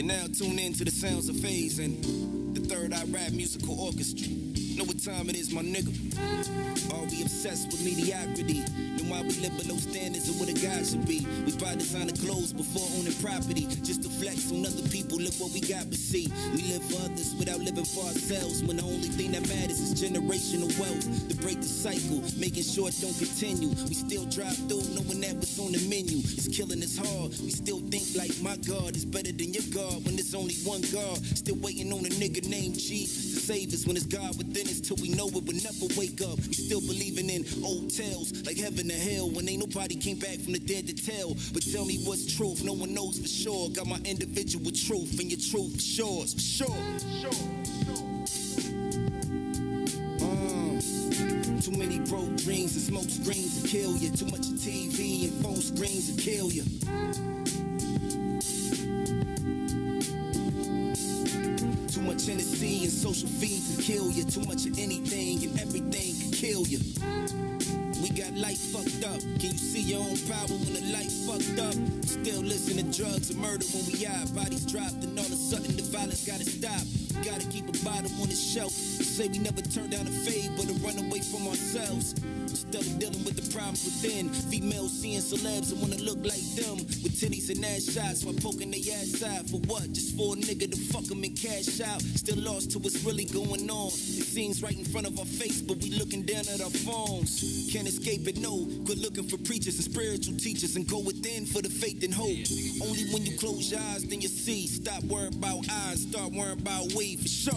You're now tuned in to the sounds of Phase and the Third Eye Rap Musical Orchestra. Know what time it is, my nigga? Are we obsessed with mediocrity? Then why we live below standards of what a guy should be? We buy designer clothes before owning property, just to flex on other people. Look what we got, but see, we live for others without living for ourselves. When the only thing that matters is generational wealth. To break the cycle, making sure it don't continue. We still drive through knowing that what's on the menu. It's killing us hard. We still think like my God is better than your God when there's only one God. Still waiting on a nigga named Jesus to save us when it's God within us till we know it will never wake up. We still believing in old tales like heaven and hell when ain't nobody came back from the dead to tell. But tell me what's truth, no one knows for sure. Got my individual truth and your truth for sure, for sure. Too many broke dreams and smoke screens to kill you. Too much TV and phone screens to kill you. Too much Hennessy and social feeds can kill you. Too much of anything and everything can kill you. We got life fucked up. Can you see your own power when the light fucked up? Still listen to drugs and murder when we out. Bodies dropped and all of a sudden the violence gotta stop. Gotta keep a bottom on the shelf. Say we never turn down a fade, but to run away from ourselves. Still dealing with the problems within. Females seeing celebs and wanna look like them, with titties and ass shots while poking their ass out. For what? Just for a nigga to fuck them and cash out. Still lost to what's really going on. It seems right in front of our face, but we looking down at our phones. Can't escape it, no. Quit looking for preachers and spiritual teachers and go within for the faith and hope. Only when you close your eyes then you see. Stop worrying about eyes, start worrying about we, for sure.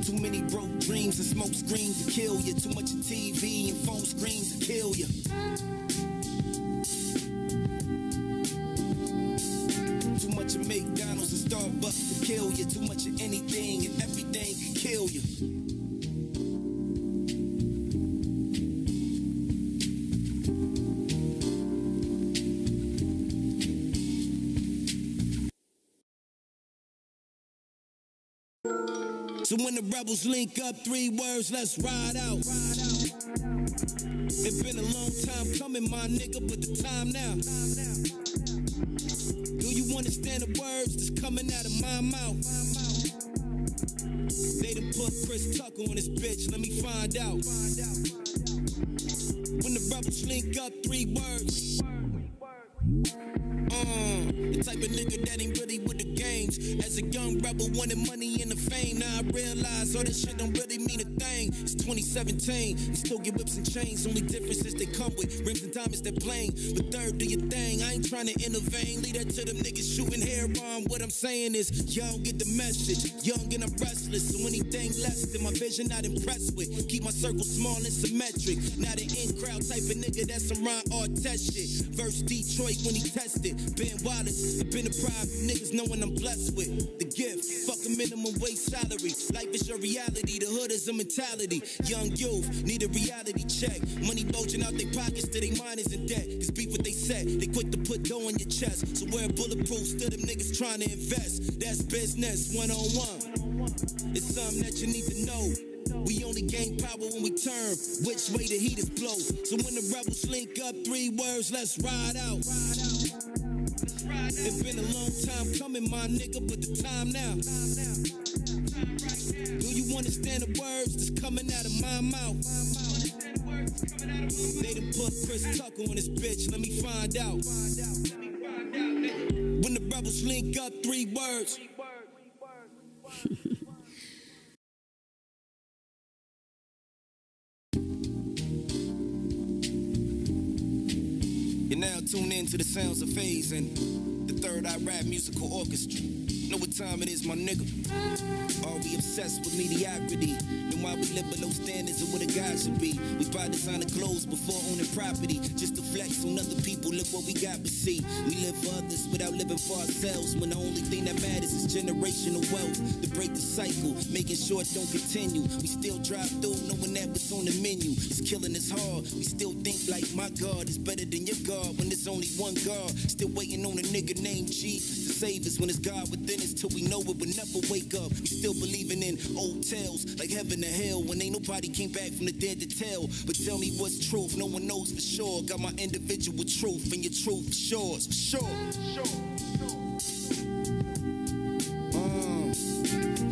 Too many broke dreams and smoke screens to kill you. Too much of TV and phone screens to kill you. Too much of McDonald's and Starbucks to kill you. Too much of anything and everything can kill you. So when the rebels link up, 3 words, let's ride out. It's been a long time coming, my nigga, but the time now. Do you understand the words that's coming out of my mouth? They done put Chris Tucker on this bitch, let me find out. When the rebels link up, 3 words. The type of nigga that ain't really with the games. As a young rebel wanted money and the fame. Now I realize all this shit don't really mean a thing. It's 2017, you still get whips and chains. Only difference is they come with rims and diamonds that bling. But third, do your thing, I ain't trying to intervene. Leave that to them niggas shooting hair on. What I'm saying is, y'all get the message. Young and I'm restless, so anything less than my vision not impressed with. Keep my circle small and symmetric. Not an in-crowd type of nigga that's some Ron Artest shit. Verse Detroit when he tested. Ben Wallace, I've been deprived of niggas knowing I'm blessed with the gift. Fuck a minimum wage salary. Life is your reality, the hood is a mentality. Young youth need a reality check. Money bulging out their pockets till they mind is in debt. Cause beef what they said, they quick to put dough on your chest. So wear bulletproof, still them niggas trying to invest. That's business, one-on-one. It's something that you need to know. We only gain power when we turn which way the heat is blow. So when the rebels link up, 3 words, let's ride out. It's been a long time coming, my nigga, but the time now. Do you understand the words that's coming out of my mouth? They done put Chris Tucker on this bitch, let me find out. When the rebels link up, 3 words. You're now tuned in to the sounds of Phase and the Third Eye Rap Musical Orchestra. Know what time it is, my nigga? Are we obsessed with mediocrity? Then why we live below standards of what a guy should be? We buy designer clothes before owning property, just to flex on other people. Look what we got, but see, we live for others without living for ourselves. When the only thing that matters is generational wealth. To break the cycle, making sure it don't continue. We still drive through knowing that what's on the menu. It's killing us hard. We still think like my God is better than your God when there's only one God. Still waiting on a nigga named Jesus to save us when it's God within. business till we know it. We'll never wake up. We still believing in old tales like heaven and hell when ain't nobody came back from the dead to tell. But tell me what's truth, no one knows for sure. Got my individual truth and your truth for sure, for sure.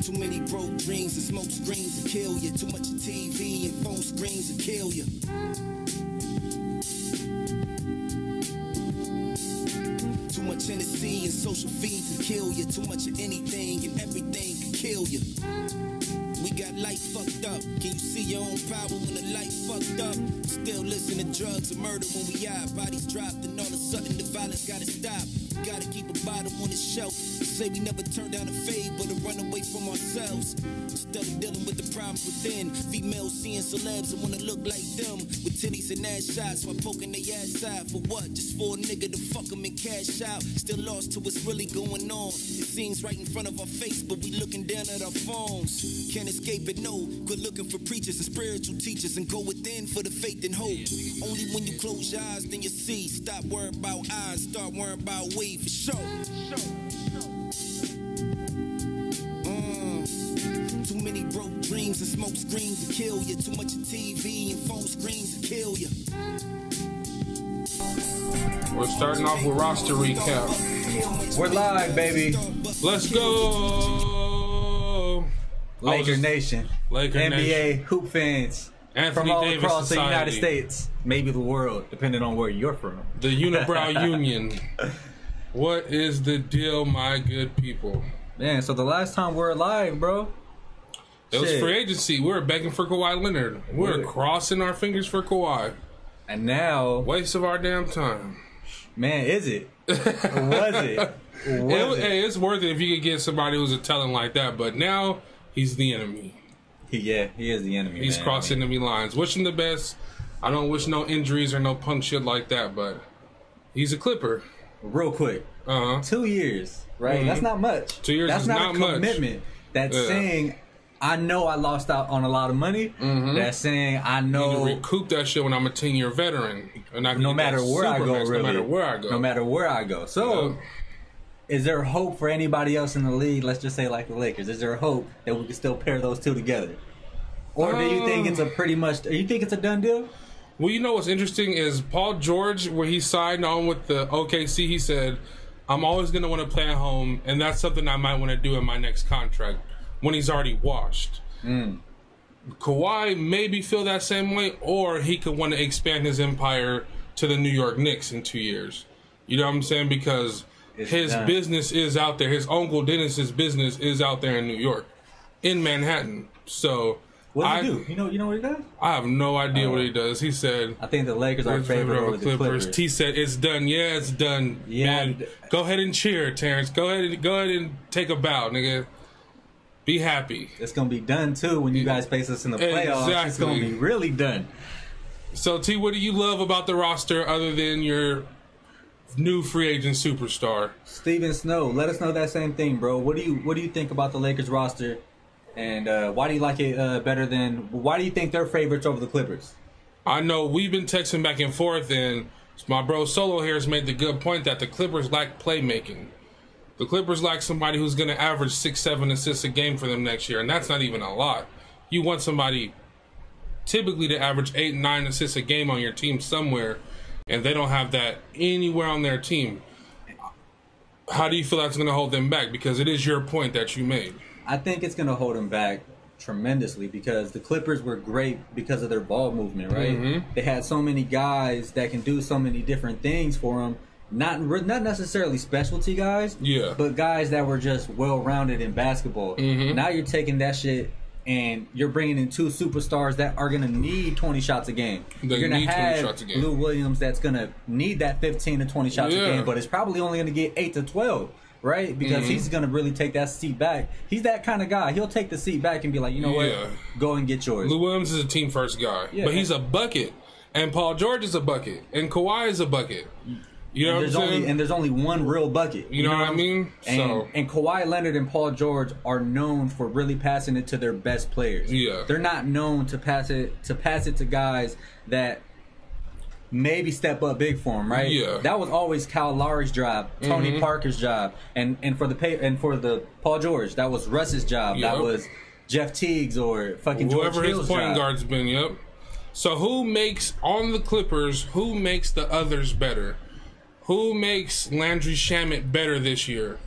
Too many broke dreams and smoke screens will kill you. Too much TV and phone screens will kill you. Too much Hennessy and social feeds will kill you. Too much of anything and everything can kill you. We got life fucked up. Can you see your own power when the life fucked up? Still listen to drugs and murder when we out. Bodies dropped and all of a sudden the violence gotta stop. Gotta keep a bottom on the shelf. Say we never turn down a fade, but to run away from ourselves. Instead of dealing with the problems within. Females seeing celebs and wanna look like them. With titties and ass shots while poking their ass out. For what? Just for a nigga to fuck them and cash out. Still lost to what's really going on. It seems right in front of our face, but we looking down at our phones. Can't escape it, no. Quit looking for preachers and spiritual teachers and go within for the faith and hope. Only when you close your eyes, then you see. Stop worrying about eyes, start worrying about we, for sure. Too many broke dreams and smoke screens will kill you. Too much of TV and phone screens will kill you. We're starting off with roster recap. We're live, baby. Let's go. Laker Nation. Laker NBA Nation. hoop fans. Anthony from all Davis across Society. the United States, maybe the world, depending on where you're from. The Unibrow Union. What is the deal, my good people? Man, so the last time we were live, bro. It was free agency. We were begging for Kawhi Leonard. We were crossing our fingers for Kawhi. And now, Waste of our damn time. man, is it? Or was it? Hey, it's worth it if you could get somebody who's a talent like that. But now he's the enemy. Yeah, he is the enemy. He's man. crossed enemy lines. Wish him the best. I don't wish no injuries or no punk shit like that, but he's a Clipper. Real quick, 2 years, right? Mhm. That's not much. 2 years That's is not not a much. commitment. That's Yeah. saying, I know I lost out on a lot of money. That's saying, I I need know to recoup that shit when I'm a 10-year veteran. And I can no get matter that where I go, supermax, really. No matter where I go. No matter where I go. So, is there hope for anybody else in the league? Let's just say like the Lakers. Is there hope that we can still pair those two together? Or do you think it's a pretty much? You think it's a done deal? Well, you know what's interesting is Paul George, where he signed on with the OKC, he said, I'm always going to want to play at home, and that's something I might want to do in my next contract when he's already washed. Kawhi maybe feel that same way, or he could want to expand his empire to the New York Knicks in 2 years. You know what I'm saying? Because his business is out there. His uncle Dennis's business is out there in New York, in Manhattan. So What does he do? You know what he does? I have no idea what he does. He said, I think the Lakers are favored over the Clippers. T said it's done. Yeah, it's done. Yeah. Man, go ahead and cheer, Terrence. Go ahead and take a bow, nigga. Be happy. It's gonna be done too when you guys face us in the playoffs. Exactly. It's gonna be really done. So T, what do you love about the roster other than your new free agent superstar? Steven Snow, let us know that same thing, bro. What do you think about the Lakers roster? And why do you like it better than? Why do you think they're favorites over the Clippers? I know we've been texting back and forth, and my bro Solo here has made the good point that the Clippers lack playmaking. The Clippers lack somebody who's going to average 6-7 assists a game for them next year, and that's not even a lot. You want somebody typically to average 8-9 assists a game on your team somewhere, and they don't have that anywhere on their team. How do you feel that's going to hold them back? Because it is your point that you made. I think it's going to hold them back tremendously because the Clippers were great because of their ball movement, right? They had so many guys that can do so many different things for them. Not necessarily specialty guys, but guys that were just well-rounded in basketball. Now you're taking that shit and you're bringing in two superstars that are going to need 20 shots a game. You're going to have Lou Williams that's going to need that 15 to 20 shots a game, but it's probably only going to get 8 to 12. Right? Because he's going to really take that seat back. He's that kind of guy. He'll take the seat back and be like, you know what? Go and get yours. Lou Williams is a team first guy. But he's a bucket. And Paul George is a bucket. And Kawhi is a bucket. You know what I'm saying? And there's only one real bucket. You know what I mean? And Kawhi Leonard and Paul George are known for really passing it to their best players. They're not known to pass it to guys that maybe step up big for him, right? Yeah. That was always Kyle Lowry's job, Tony Parker's job, and for the Paul George, that was Russ's job. Yep. That was Jeff Teague's or fucking whoever George his Hill's point job. guard's been. Yep. So who makes on the Clippers? Who makes the others better? Who makes Landry Shamet better this year?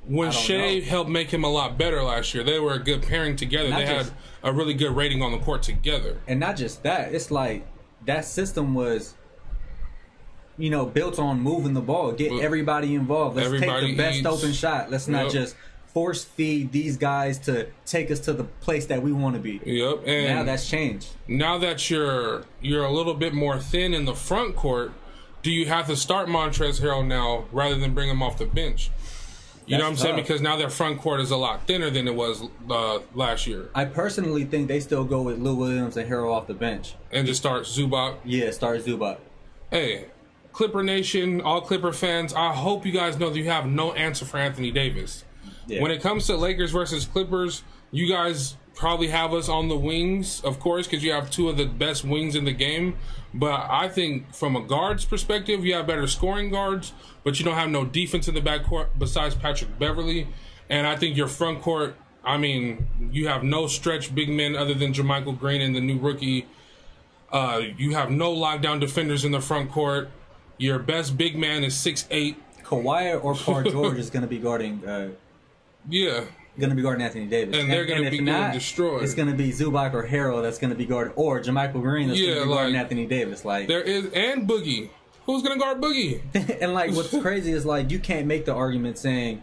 When Shea helped make him a lot better last year, they were a good pairing together. They had a really good rating on the court together. And not just that, it's like that system was, built on moving the ball, get everybody involved. Let's take the best open shot. Let's not just force feed these guys to take us to the place that we want to be. Yep. And now that's changed. Now that you're a little bit more thin in the front court, do you have to start Montrezl Harrell now rather than bring him off the bench? You know what I'm saying? Because now their front court is a lot thinner than it was last year. I personally think they still go with Lou Williams and Harrell off the bench. And just start Zubac? Yeah, start Zubac. Hey, Clipper Nation, all Clipper fans, I hope you guys know that you have no answer for Anthony Davis. Yeah. When it comes to Lakers versus Clippers, you guys probably have us on the wings, of course, because you have two of the best wings in the game. But I think from a guard's perspective, you have better scoring guards, but you don't have no defense in the backcourt besides Patrick Beverly. And I think your front court, you have no stretch big men other than JaMychal Green and the new rookie. You have no lockdown defenders in the front court. Your best big man is 6'8". Kawhi or Paul George is going to be guarding. Going to be guarding Anthony Davis, and they're going to be getting destroyed. It's going to be Zubac or Harrell that's going to be guarding, or JaMychal Green that's going to be guarding Anthony Davis. And Boogie. Who's going to guard Boogie? And what's crazy is you can't make the argument saying.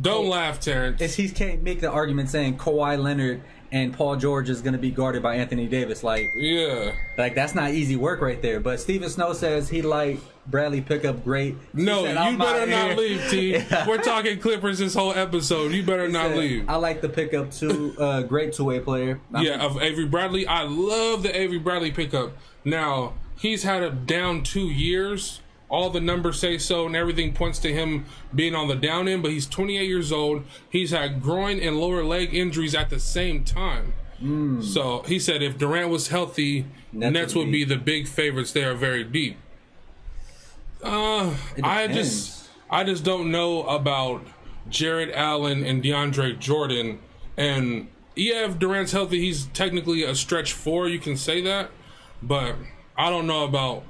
Don't laugh, Terrence. He can't make the argument saying Kawhi Leonard and Paul George is going to be guarded by Anthony Davis. That's not easy work right there. But Stephen Snow says he liked Bradley Pickup great. No, you better not leave, T. We're talking Clippers this whole episode. You better not leave. I like the Pickup too. Great two-way player. Of Avery Bradley. I love the Avery Bradley pickup. Now, he's had a down 2 years. All the numbers say so, and everything points to him being on the down end, but he's 28 years old. He's had groin and lower leg injuries at the same time. So he said if Durant was healthy, Nets would be the big favorites. They are very deep. I just don't know about Jared Allen and DeAndre Jordan. And if Durant's healthy, he's technically a stretch 4. You can say that, but I don't know about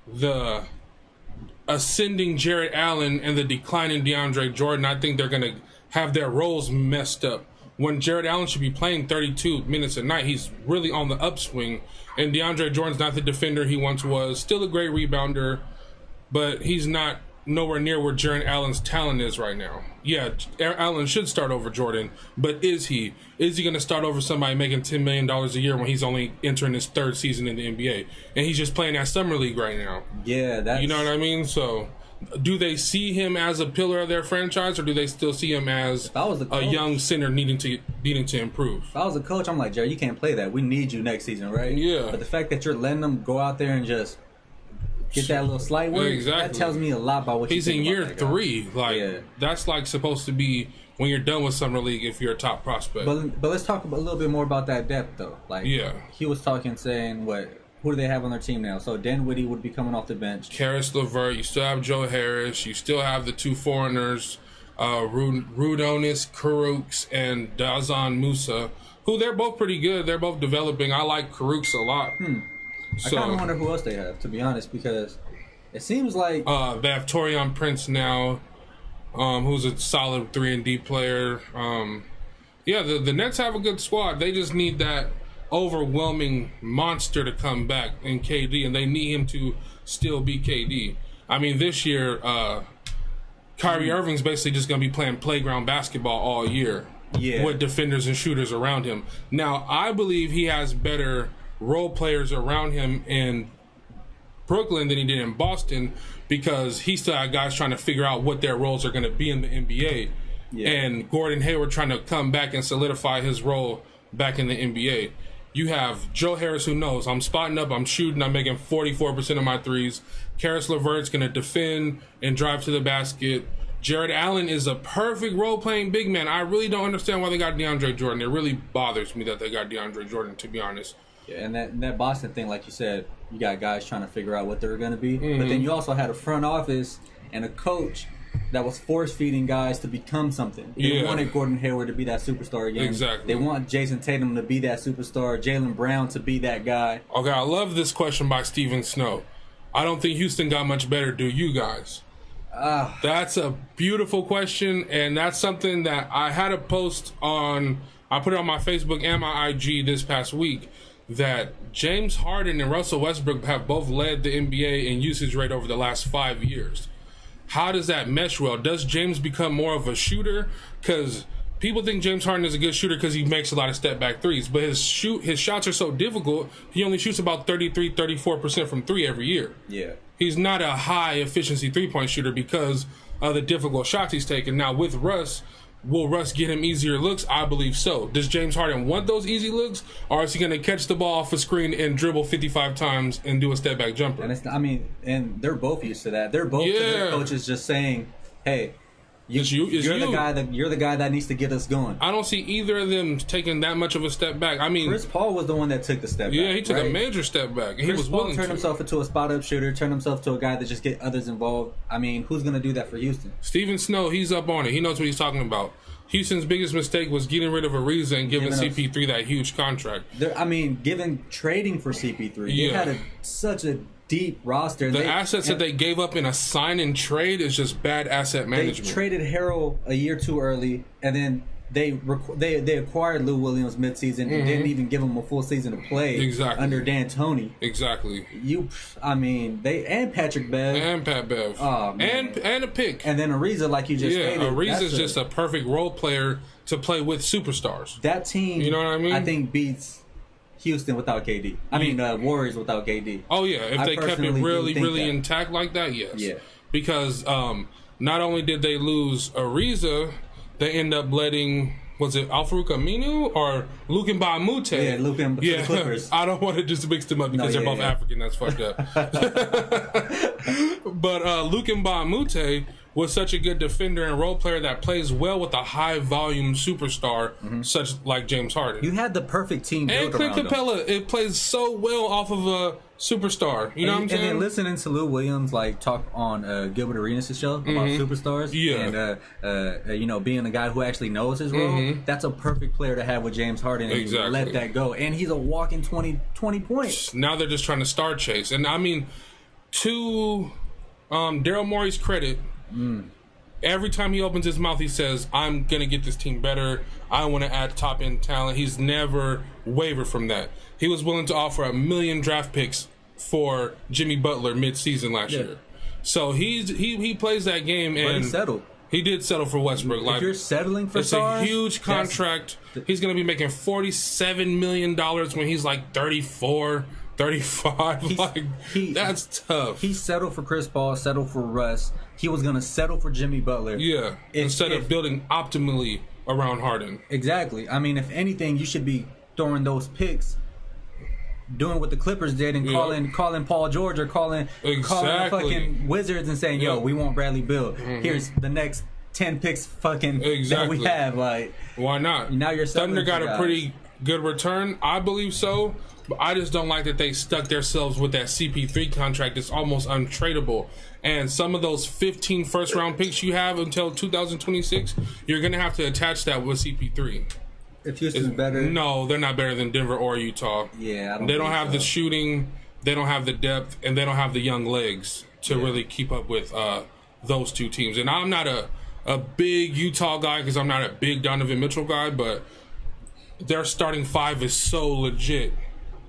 the ascending Jared Allen and the declining DeAndre Jordan. I think they're going to have their roles messed up. When Jared Allen should be playing 32 minutes a night, he's really on the upswing. And DeAndre Jordan's not the defender he once was. Still a great rebounder, but he's not nowhere near where Jared Allen's talent is right now. Yeah, Allen should start over Jordan, but is he? Is he going to start over somebody making $10 million a year when he's only entering his 3rd season in the NBA? And he's just playing that summer league right now. Yeah, that's... You know what I mean? So, do they see him as a pillar of their franchise, or do they still see him as a young center needing to improve? If I was a coach, I'm like, Jerry, you can't play that. We need you next season, right? Yeah. But the fact that you're letting them go out there and just get that little slight work, that tells me a lot about what he's you think in year about 3. That's supposed to be when you're done with summer league if you're a top prospect. But let's talk a little bit more about that depth though. He was saying who do they have on their team now? So Dinwiddie would be coming off the bench. Karis LeVert, you still have Joe Harris, you still have the 2 foreigners, Rudonius Kurucs and Dazan Musa, who they're both pretty good. They're both developing. I like Kurucs a lot. I kind of wonder who else they have, to be honest, because it seems like they have Taurean Prince now, who's a solid 3-and-D player. The Nets have a good squad. They just need that overwhelming monster to come back in KD, and they need him to still be KD. This year, Kyrie Irving's basically just going to be playing playground basketball all year with defenders and shooters around him. Now, I believe he has better role players around him in Brooklyn than he did in Boston, because he still had guys trying to figure out what their roles are going to be in the NBA. And Gordon Hayward trying to come back and solidify his role back in the NBA. You have Joe Harris, who knows I'm spotting up, I'm shooting, I'm making 44% of my threes. Karis LeVert's going to defend and drive to the basket. Jared Allen is a perfect role-playing big man. I really don't understand why they got DeAndre Jordan. It really bothers me that they got DeAndre Jordan, to be honest. Yeah, and that Boston thing, like you said, you got guys trying to figure out what they're going to be. But then you also had a front office and a coach that was force-feeding guys to become something. They wanted Gordon Hayward to be that superstar again. Exactly. They want Jason Tatum to be that superstar, Jaylen Brown to be that guy. Okay, I love this question by Steven Snow. I don't think Houston got much better, do you guys? That's a beautiful question, and that's something that I had a post on. I put it on my Facebook and my IG this past week that James Harden and Russell Westbrook have both led the NBA in usage rate over the last 5 years. How does that mesh well? Does James become more of a shooter? Because people think James Harden is a good shooter because he makes a lot of step-back threes, but his shots are so difficult, he only shoots about 33, 34% from three every year. Yeah. He's not a high-efficiency three-point shooter because of the difficult shots he's taking. Now, with Russ, will Russ get him easier looks? I believe so. Does James Harden want those easy looks, or is he going to catch the ball off a screen and dribble 55 times and do a step-back jumper? And and they're both used to that. They're both their coaches just saying, hey, you're the guy that needs to get us going. I don't see either of them taking that much of a step back. I mean, Chris Paul was the one that took the step back. Yeah, he took a major step back. And he was willing to. Chris Paul turned himself into a spot-up shooter, turned himself to a guy that just get others involved. I mean, who's going to do that for Houston? Steven Snow, he's up on it. He knows what he's talking about. Houston's biggest mistake was getting rid of Ariza and giving CP3 that huge contract. Trading for CP3. They had such a deep roster. The assets that they gave up in a sign and trade is just bad asset management. They traded Harrell a year too early, and then they acquired Lou Williams midseason and didn't even give him a full season to play under D'Antoni. Exactly. And Patrick Bev. And Pat Bev. Oh, man. And a pick. And then Ariza, like you just stated. Ariza's just a perfect role player to play with superstars. That team, you know what I mean? I think beats Houston without KD. Warriors without KD. Oh, yeah. If they kept it really intact like that, yes. Yeah. Because not only did they lose Ariza, they end up letting, was it Al-Farouq Aminu or Luke Mbamute? Yeah, Luke Mbamute for the Clippers. I don't want to just mix them up because they're both African. That's fucked up. But Luke Mbamute was such a good defender and role player that plays well with a high-volume superstar such like James Harden. You had the perfect team built and Clint Capella, it plays so well off of a superstar. You know what I'm saying? And then listening to Lou Williams talk on Gilbert Arenas' show about superstars, and being a guy who actually knows his role, that's a perfect player to have with James Harden and let that go. And he's a walking 20 points. Now they're just trying to star chase. And I mean, to Daryl Morey's credit, every time he opens his mouth, he says, I'm going to get this team better. I want to add top-end talent. He's never wavered from that. He was willing to offer 1 million draft picks for Jimmy Butler mid-season last year. So he plays that game. And but he settled. He did settle for Westbrook. If you're settling for stars, it's a huge contract. He's going to be making $47 million when he's like 34, 35. That's tough. He settled for Chris Paul, settled for Russ. He was going to settle for Jimmy Butler. Yeah, instead of building optimally around Harden. Exactly. I mean, if anything, you should be throwing those picks, doing what the Clippers did, and calling Paul George or calling the fucking Wizards and saying, "Yo, we want Bradley Beal. Here's the next 10 picks, that we have." Like, why not? Now you're Thunder got a pretty good return. I believe so. But I just don't like that they stuck themselves with that CP3 contract. It's almost untradeable. And some of those 15 first-round picks you have until 2026, you're going to have to attach that with CP3. If Houston's better? No, they're not better than Denver or Utah. Yeah, They don't have the shooting, they don't have the depth, and they don't have the young legs to really keep up with those two teams. And I'm not a big Utah guy because I'm not a big Donovan Mitchell guy, but their starting five is so legit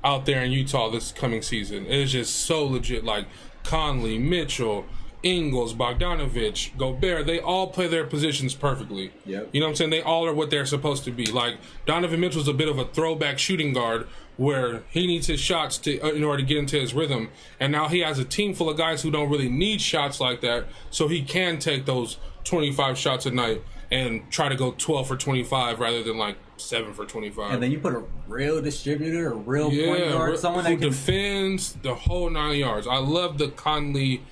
out there in Utah this coming season. It is just so legit. Like Conley, Mitchell, Ingles, Bogdanovich, Gobert, they all play their positions perfectly. Yep. You know what I'm saying? They all are what they're supposed to be. Like Donovan Mitchell's a bit of a throwback shooting guard where he needs his shots in order to get into his rhythm. And now he has a team full of guys who don't really need shots like that, so he can take those 25 shots a night and try to go 12 for 25 rather than like 7 for 25. And then you put a real distributor, a real point guard, someone who that can defends the whole 9 yards. I love the Conley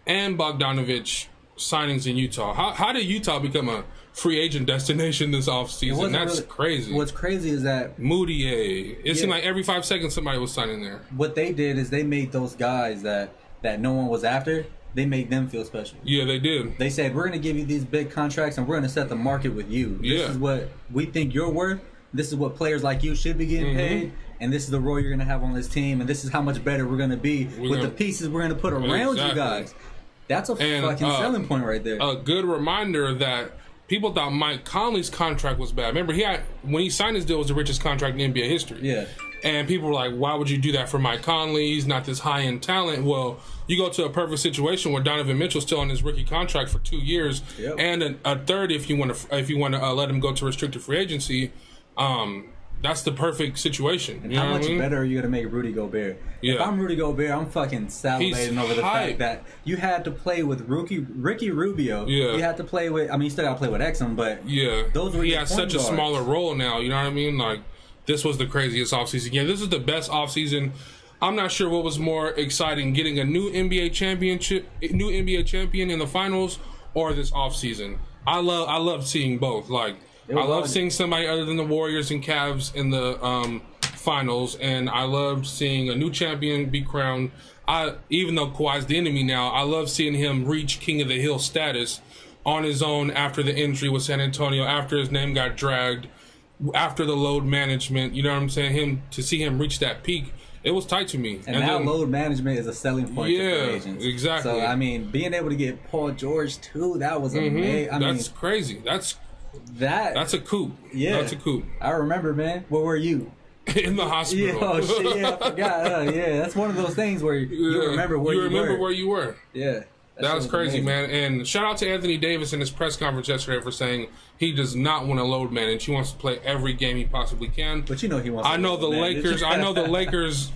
and Bogdanovich signings in Utah. How did Utah become a free agent destination this offseason. That's really crazy. What's crazy is that Moutier. It seemed like every 5 seconds somebody was signing there. what they did is they made those guys that no one was after. They made them feel special. Yeah, they did. They said, we're going to give you these big contracts and we're going to set the market with you. This is what we think you're worth. This is what players like you should be getting paid. And this is the role you're going to have on this team. And this is how much better we're going to be with the pieces we're going to put around you guys. That's a fucking selling point right there. A good reminder that people thought Mike Conley's contract was bad. Remember, when he signed his deal, it was the richest contract in NBA history. Yeah. And people were like, why would you do that for Mike Conley? He's not this high-end talent. Well, you go to a perfect situation where Donovan Mitchell's still on his rookie contract for 2 years and a third if you want to let him go to restricted free agency. That's the perfect situation. And how much better are you going to make Rudy Gobert? Yeah. If I'm Rudy Gobert, I'm fucking salivating over the fact that you had to play with Ricky Rubio. Yeah. You had to play with, I mean, you still got to play with Exum, but those were he has such a smaller role now, you know what I mean? Like, this was the craziest offseason. Yeah, this is the best offseason. I'm not sure what was more exciting, getting a new NBA champion in the finals or this offseason. I love seeing both. Like, I love seeing somebody other than the Warriors and Cavs in the finals, and I love seeing a new champion be crowned. Even though Kawhi's the enemy now, I love seeing him reach King of the Hill status on his own after the injury with San Antonio, after his name got dragged, after the load management. You know what I'm saying? To see him reach that peak, it was tight to me. And now load management is a selling point to free agents. Exactly. So, I mean, being able to get Paul George, too, that was amazing. That's crazy. That's a coup. Yeah. That's a coup. I remember, man. Where were you? In the hospital. Yeah, oh, shit, yeah, I forgot. Yeah, that's one of those things where you remember where you were. Yeah. That was crazy, man. And shout out to Anthony Davis in his press conference yesterday for saying he does not want to load manage. He wants to play every game he possibly can. But you know he wants to I know the Lakers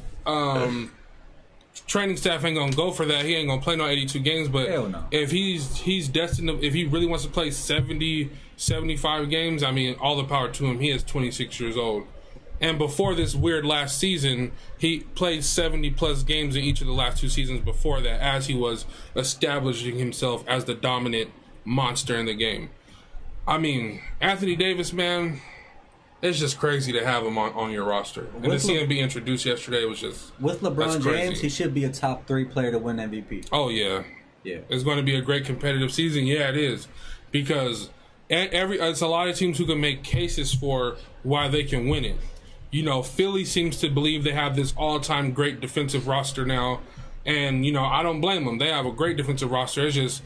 training staff ain't gonna go for that. He ain't gonna play no 82 games. But if he's destined to, if he really wants to play 70, 75 games, I mean, all the power to him. He is 26 years old. And before this weird last season, he played 70-plus games in each of the last 2 seasons before that, as he was establishing himself as the dominant monster in the game. I mean, Anthony Davis, man, it's just crazy to have him on your roster. And to see him be introduced yesterday was just... With LeBron James, he should be a top 3 player to win MVP. Oh, yeah. Yeah. It's going to be a great competitive season. Yeah, it is. Because it's a lot of teams who can make cases for why they can win it. You know, Philly seems to believe they have this all-time great defensive roster now. And, you know, I don't blame them. They have a great defensive roster. It's just,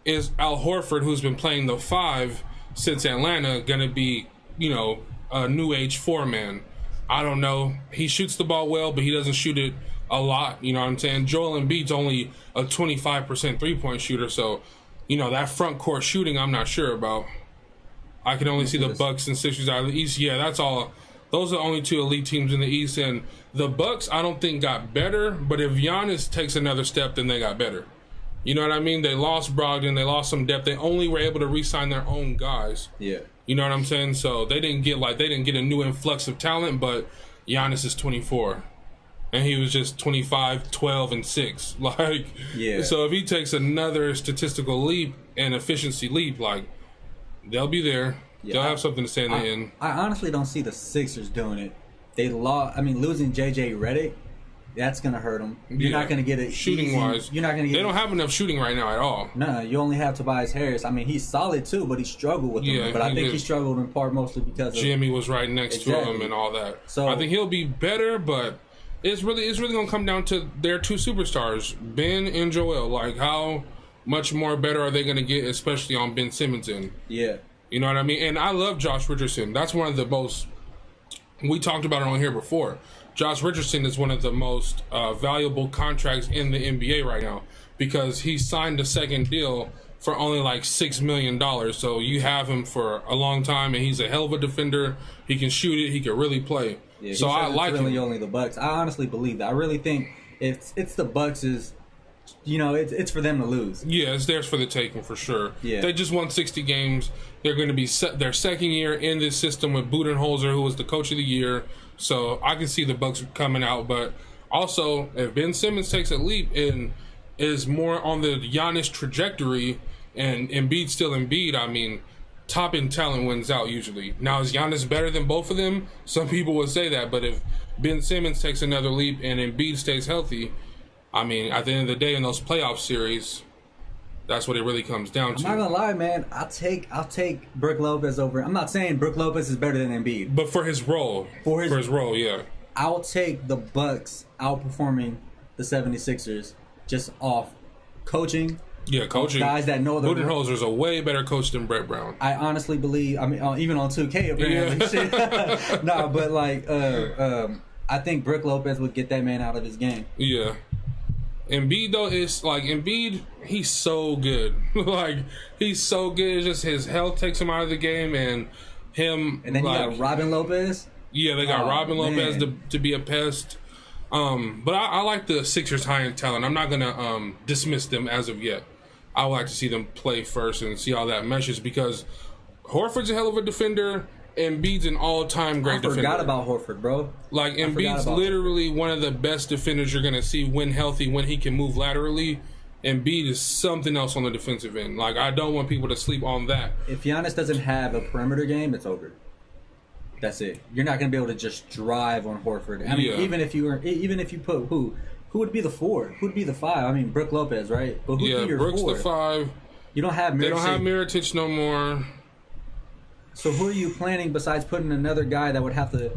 is Al Horford, who's been playing the 5 since Atlanta, going to be, you know, a new age 4-man? I don't know. He shoots the ball well, but he doesn't shoot it a lot. You know what I'm saying? Joel Embiid's only a 25% three-point shooter. So, you know, that front court shooting, I'm not sure about. I can only see the Bucks and Sixers out of the East. Yeah, that's all. Those are the only 2 elite teams in the East, and the Bucks, I don't think, got better. But if Giannis takes another step, then they got better. You know what I mean? They lost Brogdon, they lost some depth. They only were able to re-sign their own guys. Yeah. You know what I'm saying? So they didn't get a new influx of talent. But Giannis is 24, and he was just 25, 12, and 6. Like, yeah. So if he takes another statistical leap and efficiency leap, like, they'll be there. Yeah, they'll have something to say in the end. I honestly don't see the Sixers doing it. They lost. I mean, losing JJ Redick, that's gonna hurt them. You're not gonna get it shooting wise. You're not gonna get. They don't have enough shooting right now at all. No, you only have Tobias Harris. I mean, he's solid too, but he struggled with them. But I think he struggled in part mostly because Jimmy was right next to him and all that. So I think he'll be better, but it's really gonna come down to their 2 superstars, Ben and Joel. Like, how much more better are they gonna get, especially on Ben Simmons end? Yeah. You know what I mean? And I love Josh Richardson. That's one of the most... We talked about it on here before. Josh Richardson is one of the most valuable contracts in the NBA right now because he signed a second deal for only like $6 million. So you have him for a long time, and he's a hell of a defender. He can shoot it. He can really play. Yeah, so I like him. Really only the Bucks. I honestly believe that. I really think it's the Bucks is... You know, it's for them to lose. Yeah, it's theirs for the taking for sure. Yeah. They just won 60 games. They're going to be their second year in this system with Budenholzer, who was the coach of the year. So I can see the Bucks coming out. But also, if Ben Simmons takes a leap and is more on the Giannis trajectory and Embiid still Embiid, I mean, top end talent wins out usually. Now, is Giannis better than both of them? Some people would say that, but if Ben Simmons takes another leap and Embiid stays healthy, I mean, at the end of the day, in those playoff series, that's what it really comes down to. I'm not gonna lie, man. I'll take Brook Lopez over. I'm not saying Brook Lopez is better than Embiid, but for his role, yeah, I'll take the Bucks outperforming the 76ers just off coaching. Yeah, coaching. Guys that know the Budenholzer's a way better coach than Brett Brown. I honestly believe. I mean, even on 2K apparently. Yeah. No, but like, I think Brook Lopez would get that man out of his game. Yeah. Embiid though is like Embiid. He's so good. Like he's so good. It's just his health takes him out of the game, and him. And then you got Robin Lopez. Yeah, they got Robin Lopez to be a pest. But I like the Sixers high-end talent. I'm not gonna dismiss them as of yet. I would like to see them play first and see how that meshes, because Horford's a hell of a defender. Embiid's an all-time great defender. I forgot about Horford, bro. Like, Embiid's literally one of the best defenders you're going to see when healthy, when he can move laterally. Embiid is something else on the defensive end. Like, I don't want people to sleep on that. If Giannis doesn't have a perimeter game, it's over. That's it. You're not going to be able to just drive on Horford. I mean, even if you put who would be the 4? Who would be the 5? I mean, Brook Lopez, right? But who'd be your Brooks 4? The 5. You don't have Mirotic. They don't have Mirotic no more. So who are you planning besides putting another guy that would have to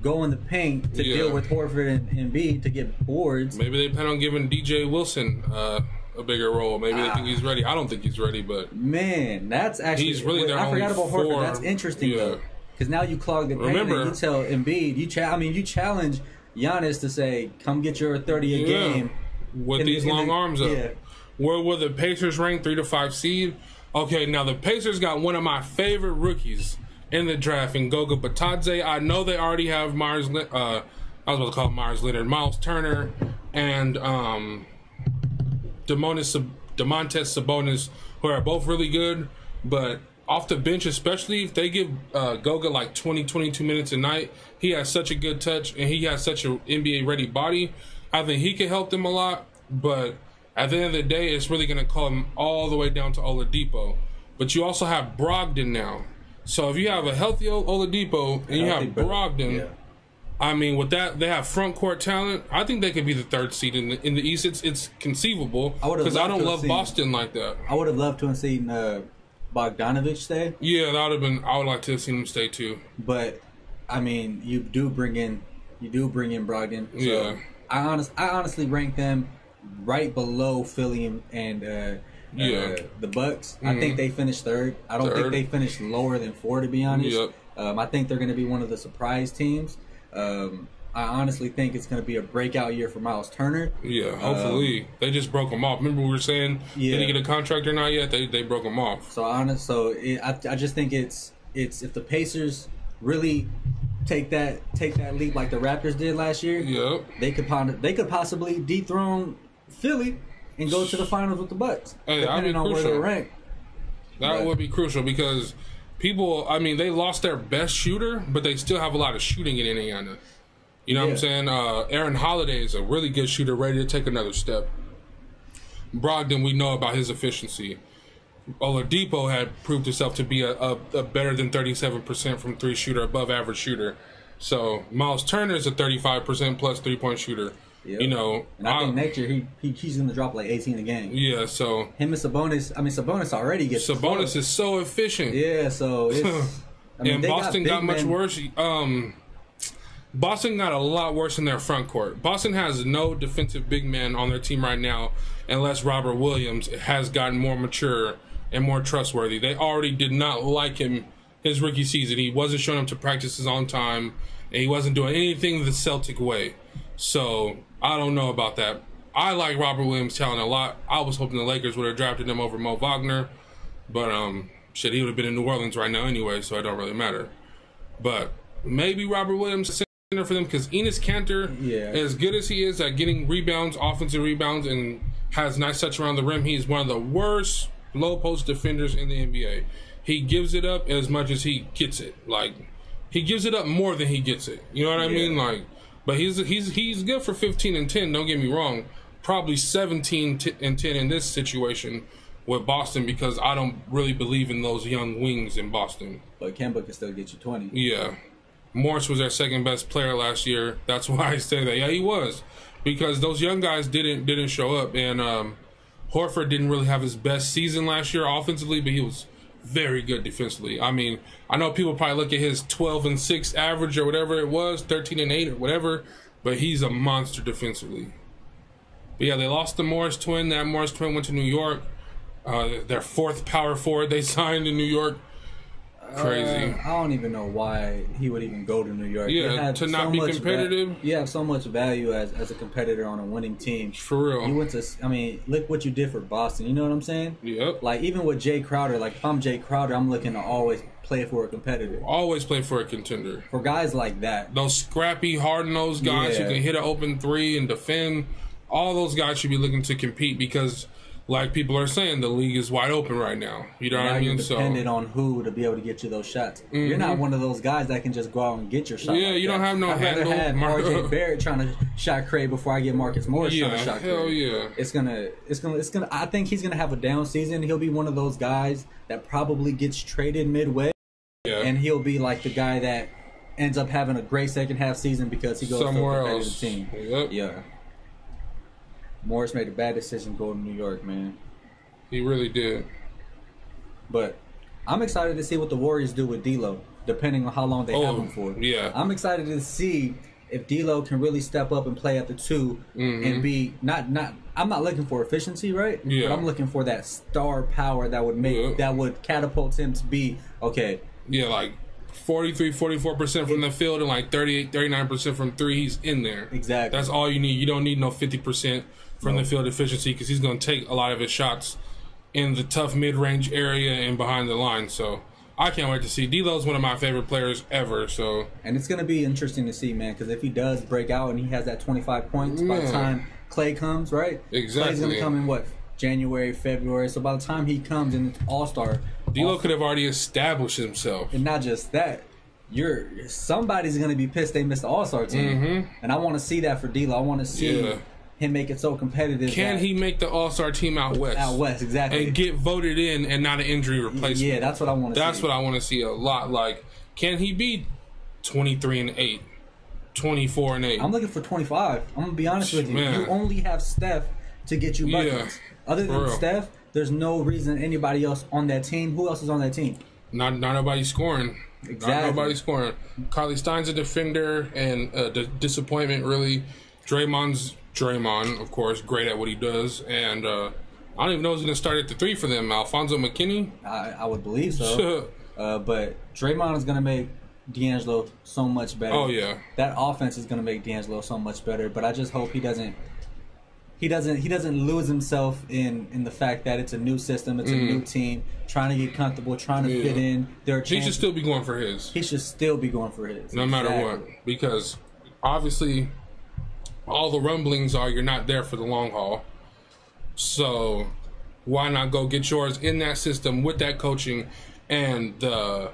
go in the paint to deal with Horford and Embiid to get boards? Maybe they plan on giving DJ Wilson a bigger role. Maybe they think he's ready. I don't think he's ready, but man, that's actually he's really their I forgot only about 4. Horford. That's interesting though, because now you clog the paint. Remember, and you tell Embiid, you challenge Giannis to say, "Come get your 30 a game with these long arms up." Yeah. Where will the Pacers rank 3 to 5 seed? Okay, now the Pacers got one of my favorite rookies in the draft in Goga Bitadze. I know they already have Myers. I was about to call him Myers Leonard, Miles Turner, and Domantas Sabonis, who are both really good. But off the bench, especially if they give Goga like 20, 22 minutes a night, he has such a good touch and he has such an NBA-ready body. I think he can help them a lot, but at the end of the day, it's really going to come all the way down to Oladipo. But you also have Brogdon now. So if you have a healthy Oladipo and you have Brogdon, I mean, with that, they have front court talent. I think they could be the 3rd seed in the East. It's conceivable because I don't love Boston like that. I would have loved to have seen Bogdanovich stay. Yeah, that would have been. I would like to have seen him stay too. But I mean, you do bring in Brogdon. So yeah, I honestly rank them right below Philly and the Bucks. I think they finished 3rd. I don't think they finished lower than 4, to be honest. Yep. I think they're going to be one of the surprise teams. I honestly think it's going to be a breakout year for Miles Turner. Yeah, hopefully. They just broke him off. Remember we were saying did he get a contract or not yet? They broke him off. I just think it's if the Pacers really take that leap like the Raptors did last year, they could possibly dethrone Philly and go to the finals with the Bucks, depending on where they're ranked. That would be crucial because people, I mean, they lost their best shooter, but they still have a lot of shooting in Indiana. You know what I'm saying? Aaron Holiday is a really good shooter, ready to take another step. Brogdon, we know about his efficiency. Oladipo had proved himself to be a better than 37% from 3 shooter, above average shooter. So Miles Turner is a 35% plus 3-point shooter. Yep. You know, and I think next year he's going to drop like 18 a game. Yeah, so him and Sabonis. I mean, Sabonis already gets. Sabonis is so efficient. Yeah, so it's. And Boston got much worse. Boston got a lot worse in their front court. Boston has no defensive big man on their team right now, unless Robert Williams has gotten more mature and more trustworthy. They already did not like him his rookie season. He wasn't showing up to practices on time, and he wasn't doing anything the Celtic way. So I don't know about that. I like Robert Williams' talent a lot. I was hoping the Lakers would have drafted him over Mo Wagner, but shit, he would have been in New Orleans right now anyway, so it don't really matter. But maybe Robert Williams is center for them because Enes Kanter, as good as he is at getting rebounds, offensive rebounds, and has nice touch around the rim, he's one of the worst low post defenders in the NBA. He gives it up as much as he gets it. Like, he gives it up more than he gets it. You know what I mean? Like, but he's good for 15 and 10. Don't get me wrong. Probably 17 and 10 in this situation with Boston because I don't really believe in those young wings in Boston. But Kemba can still get you 20. Yeah. Morris was their second best player last year. That's why I say that. Yeah, he was. Because those young guys didn't show up. And Horford didn't really have his best season last year offensively, but he was very good defensively. I mean, I know people probably look at his 12-6 average or whatever it was, 13-8 or whatever, but he's a monster defensively. But yeah, they lost the Morris twin. That Morris twin went to New York. Their fourth power forward they signed in New York. Crazy. I don't even know why he would even go to New York. Yeah, to not be competitive. You have so much value as a competitor on a winning team. For real. You went to, I mean, look what you did for Boston. You know what I'm saying? Yep. Like, even with Jay Crowder, like, if I'm Jay Crowder, I'm looking to always play for a competitor. Always play for a contender. For guys like that. Those scrappy, hard-nosed guys who can hit an open three and defend, all those guys should be looking to compete because, like people are saying, the league is wide open right now. You know what I mean? You're dependent on who to be able to get you those shots. Mm-hmm. You're not one of those guys that can just go out and get your shot. Yeah, you don't have no handle. I'd rather have RJ Barrett trying to shot create before I get Marcus Morris trying to shot create. Hell yeah. It's gonna. I think he's gonna have a down season. He'll be one of those guys that probably gets traded midway, and he'll be like the guy that ends up having a great second half season because he goes somewhere to a else. Team. Yep. Yeah. Morris made a bad decision going to New York, man. He really did. But I'm excited to see what the Warriors do with D'Lo, depending on how long they have him for. Yeah. I'm excited to see if D'Lo can really step up and play at the 2 and be not. I'm not looking for efficiency, right? Yeah. But I'm looking for that star power that would make that would catapult him to be okay. Yeah, like 43, 44% from the field and like 38, 39% from three. He's in there. Exactly. That's all you need. You don't need no 50% from the field efficiency because he's going to take a lot of his shots in the tough mid-range area and behind the line. So I can't wait to see. D'Lo's one of my favorite players ever. So and it's going to be interesting to see, man, because if he does break out and he has that 25 points by the time Klay comes, right? Exactly. Klay's going to come in what, January, February. So by the time he comes in All-Star, D'Lo could have already established himself. And not just that, somebody's going to be pissed they missed the All-Star team, and I want to see that for D'Lo. I want to see him make it so competitive. Can he make the All-Star team out west? Out west, exactly. And get voted in and not an injury replacement. Yeah, that's what I want to see. That's what I want to see a lot. Like, can he be 23-8, 24-8? I'm looking for 25. I'm going to be honest with you. Man. You only have Steph to get you buckets. Other than Steph, there's no reason anybody else on that team. Who else is on that team? Not nobody scoring. Exactly. Not nobody scoring. Carly Stein's a defender and disappointment, really. Draymond, of course, great at what he does. And I don't even know who's going to start at the 3 for them. Alfonso McKinney? I would believe so. But Draymond is going to make D'Angelo so much better. Oh, yeah. That offense is going to make D'Angelo so much better. But I just hope he doesn't lose himself in the fact that it's a new system, it's a new team, trying to get comfortable, trying to fit in. He should still be going for his. He should still be going for his. No matter what. Because obviously all the rumblings are you're not there for the long haul. So why not go get yours in that system with that coaching and the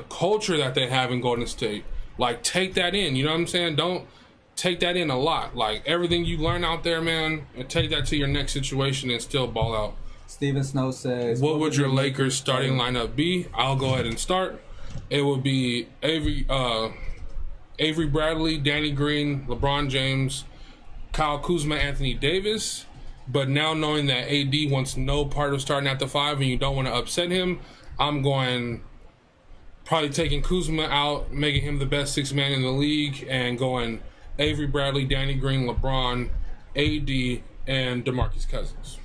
culture that they have in Golden State? Like, take that in. You know what I'm saying? Don't take that in a lot. Like, everything you learn out there, man, and take that to your next situation and still ball out. Steven Snow says, what would your Lakers starting lineup be? I'll go ahead and start. It would be Avery Bradley, Danny Green, LeBron James, Kyle Kuzma, Anthony Davis. But now knowing that AD wants no part of starting at the 5 and you don't want to upset him, I'm going probably taking Kuzma out, making him the best 6th man in the league, and going Avery Bradley, Danny Green, LeBron, AD, and DeMarcus Cousins.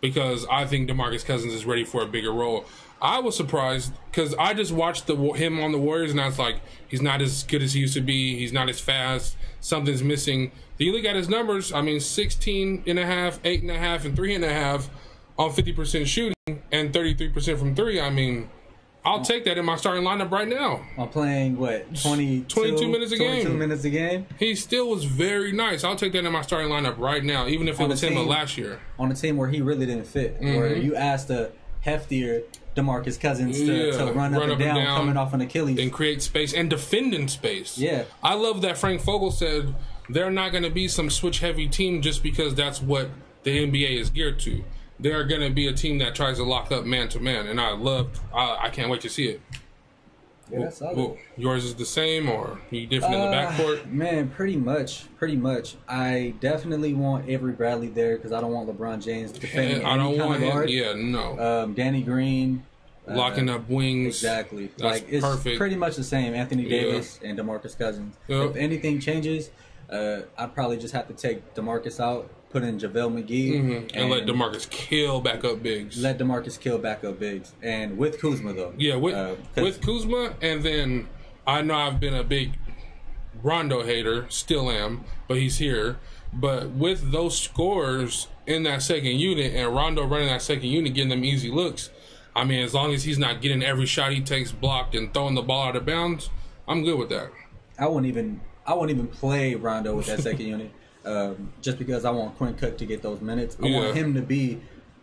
Because I think DeMarcus Cousins is ready for a bigger role. I was surprised because I just watched him on the Warriors and I was like, he's not as good as he used to be. He's not as fast. Something's missing. Then you look at his numbers. I mean, 16.5, 8.5, and 3.5 on 50% shooting and 33% from 3. I mean, I'll take that in my starting lineup right now. I'm playing, what, 22 minutes a game. 22 minutes a game? He still was very nice. I'll take that in my starting lineup right now, even if it was him last year. On a team where he really didn't fit, where you asked a heftier DeMarcus Cousins to run up and down, coming off an Achilles. And create space and defend in space. Yeah. I love that Frank Vogel said they're not going to be some switch-heavy team just because that's what the NBA is geared to. they're going to be a team that tries to lock up man to man, and I can't wait to see it. Yeah, that's solid. Well, yours is the same, or you different in the backcourt? Man, pretty much. I definitely want Avery Bradley there because I don't want LeBron James defending I don't want him. guard. Yeah, no. Danny Green. Locking up wings. Exactly. That's it's perfect. Pretty much the same. Anthony Davis and DeMarcus Cousins. Yep. If anything changes, I'd probably just have to take DeMarcus out, put in JaVale McGee, and let DeMarcus kill backup bigs. Let DeMarcus kill backup bigs. And with Kuzma, though. Yeah, with Kuzma, and then I know I've been a big Rondo hater, still am, but he's here. But with those scores in that second unit and Rondo running that second unit, getting them easy looks, I mean, as long as he's not getting every shot he takes blocked and throwing the ball out of bounds, I'm good with that. I won't even play Rondo with that second unit, just because I want Quinn Cook to get those minutes. I want him to be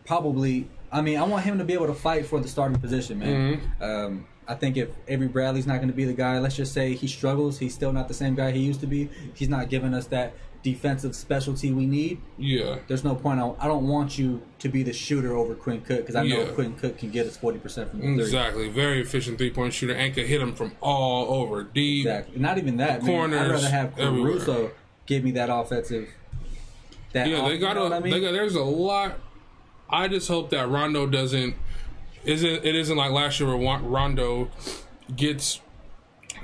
I want him to be able to fight for the starting position, man. I think if Avery Bradley's not going to be the guy, let's just say he struggles, he's still not the same guy he used to be. He's not giving us that defensive specialty we need. Yeah. There's no point. I don't want you to be the shooter over Quinn Cook because I know Quinn Cook can get us 40% from the three. Exactly. Very efficient three-point shooter and can hit him from all over. Deep. Exactly. Not even that. Corners. I'd rather have Caruso give me that offensive. There's a lot. I just hope that Rondo it isn't like last year where Rondo gets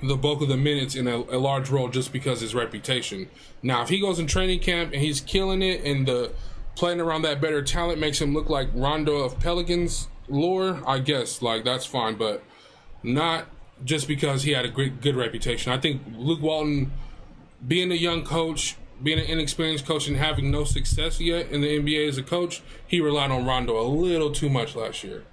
the bulk of the minutes in a large role just because of his reputation. Now, if he goes in training camp and he's killing it and the playing around that better talent makes him look like Rondo of Pelicans lore, I guess, like, that's fine, but not just because he had a good reputation. I think Luke Walton, being a young coach, being an inexperienced coach and having no success yet in the NBA as a coach, he relied on Rondo a little too much last year.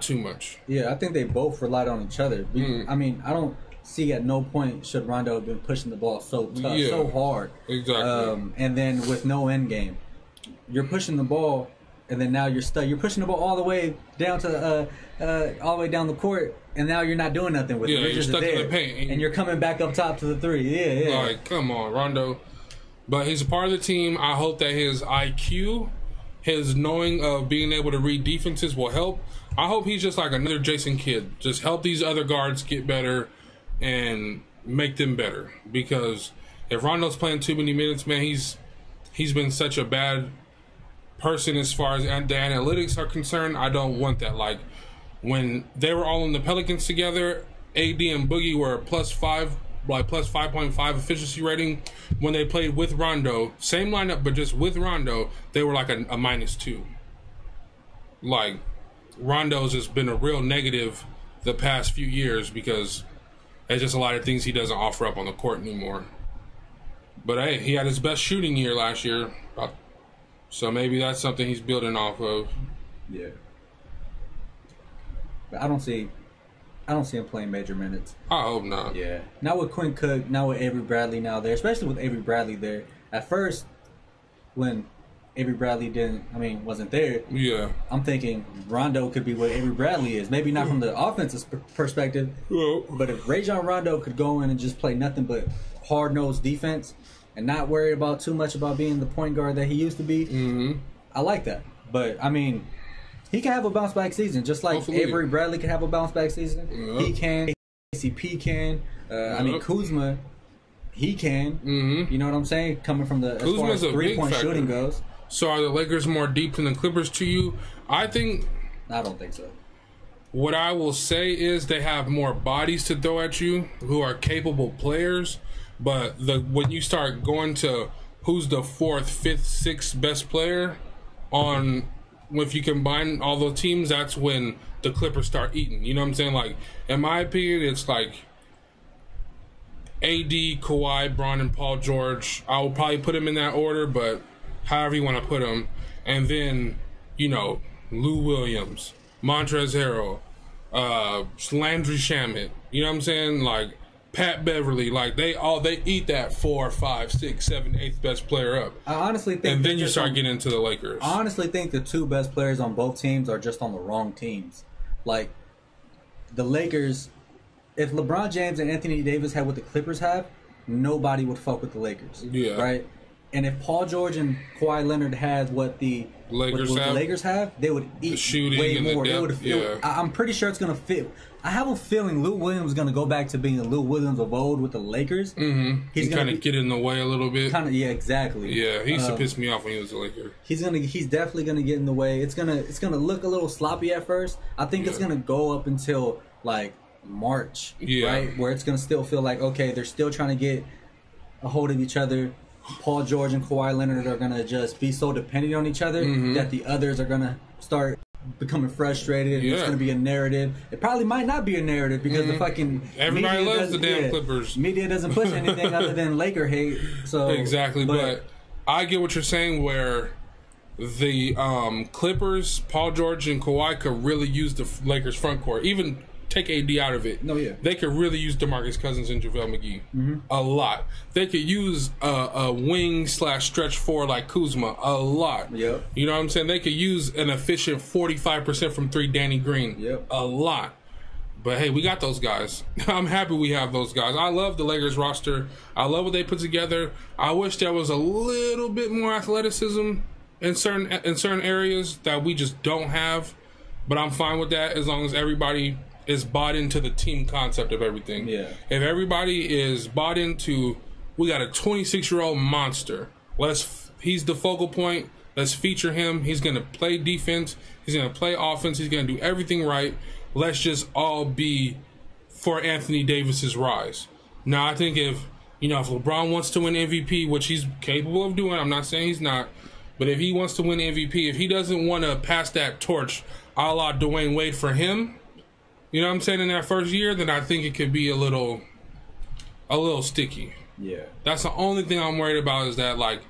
Too much. Yeah, I think they both relied on each other. I mean, I don't see at no point should Rondo have been pushing the ball so tough, so hard. Exactly. And then with no end game, you're pushing the ball, and then now you're stuck. You're pushing the ball all the way down to all the way down the court, and now you're not doing nothing with it. You're stuck in the paint, and you're coming back up top to the three. Yeah. Like, come on, Rondo. But he's a part of the team. I hope that his IQ, his knowing of being able to read defenses will help. I hope he's just like another Jason Kidd. Just help these other guards get better and make them better. Because if Rondo's playing too many minutes, man, he's been such a bad person as far as the analytics are concerned. I don't want that. Like, when they were all in the Pelicans together, AD and Boogie were plus 5.5 efficiency rating. When they played with Rondo, same lineup, but just with Rondo, they were like a -2. Like, Rondo's just been a real negative the past few years because there's just a lot of things he doesn't offer up on the court anymore. But hey, he had his best shooting year last year, so maybe that's something he's building off of. Yeah. But I don't see him playing major minutes. I hope not. Yeah. Not with Quinn Cook, not with Avery Bradley now there, especially with Avery Bradley there. At first, when Avery Bradley wasn't there, yeah, I'm thinking Rondo could be what Avery Bradley is. Maybe not from the offensive perspective, but if Rajon Rondo could go in and just play nothing but hard-nosed defense and not worry about too much about being the point guard that he used to be, I like that. But, I mean, he can have a bounce-back season, just like Avery Bradley can have a bounce-back season. Yep. He can. KCP can. I mean, Kuzma, he can. You know what I'm saying? Coming from as far as three-point shooting goes. So are the Lakers more deep than the Clippers to you? I don't think so. What I will say is they have more bodies to throw at you who are capable players. But when you start going to who's the 4th, 5th, 6th best player if you combine all those teams, that's when the Clippers start eating. You know what I'm saying? Like, in my opinion, it's like AD, Kawhi, Bron, and Paul George. I will probably put them in that order, but however you want to put them. And then, Lou Williams, Montrezl Harrell, Landry Shamet. You know what I'm saying? Like, Pat Beverly. Like, they eat that 4, 5, 6, 7, 8th best player up. I honestly think, and then you start getting into the Lakers. I honestly think the 2 best players on both teams are just on the wrong teams. Like, the Lakers, if LeBron James and Anthony Davis had what the Clippers have, nobody would fuck with the Lakers. Yeah. Right? And if Paul George and Kawhi Leonard had what the Lakers have, they would eat way more. I'm pretty sure it's going to fit. I have a feeling Lou Williams is going to go back to being the Lou Williams of old with the Lakers. Mm-hmm. He's going to get in the way a little bit. Yeah, exactly. Yeah, he used to piss me off when he was a Laker. He's definitely going to get in the way. It's gonna look a little sloppy at first. I think it's going to go up until like March, right? Where it's going to still feel like, okay, they're still trying to get a hold of each other. Paul George and Kawhi Leonard are going to just be so dependent on each other that the others are going to start becoming frustrated. And it's going to be a narrative. It probably might not be a narrative because the fucking everybody loves the damn Clippers. Media doesn't push anything other than Laker hate. So exactly, but I get what you're saying where the Clippers, Paul George and Kawhi could really use the Lakers front court. Even take AD out of it. They could really use DeMarcus Cousins and JaVale McGee a lot. They could use a wing / stretch four like Kuzma a lot. Yep. You know what I'm saying? They could use an efficient 45% from three Danny Green a lot. But hey, we got those guys. I'm happy we have those guys. I love the Lakers roster. I love what they put together. I wish there was a little bit more athleticism in certain areas that we just don't have. But I'm fine with that as long as everybody is bought into the team concept of everything. Yeah. If everybody is bought into, we got a 26-year-old monster. He's the focal point. Let's feature him. He's going to play defense. He's going to play offense. He's going to do everything right. Let's just all be for Anthony Davis's rise. Now, I think if LeBron wants to win MVP, which he's capable of doing, I'm not saying he's not, but if he wants to win MVP, if he doesn't want to pass that torch a la Dwayne Wade for him, you know what I'm saying, in that first year, then I think it could be a little sticky. Yeah. That's the only thing I'm worried about is that, like,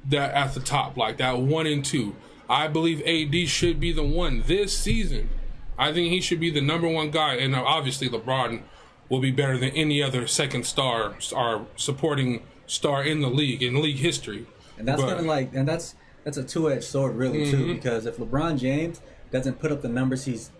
that at the top, like that 1 and 2. I believe AD should be the one this season. I think he should be the number one guy. And obviously LeBron will be better than any other second star or supporting star in league history. And that's that's a two-edged sword really too, because if LeBron James doesn't put up the numbers he's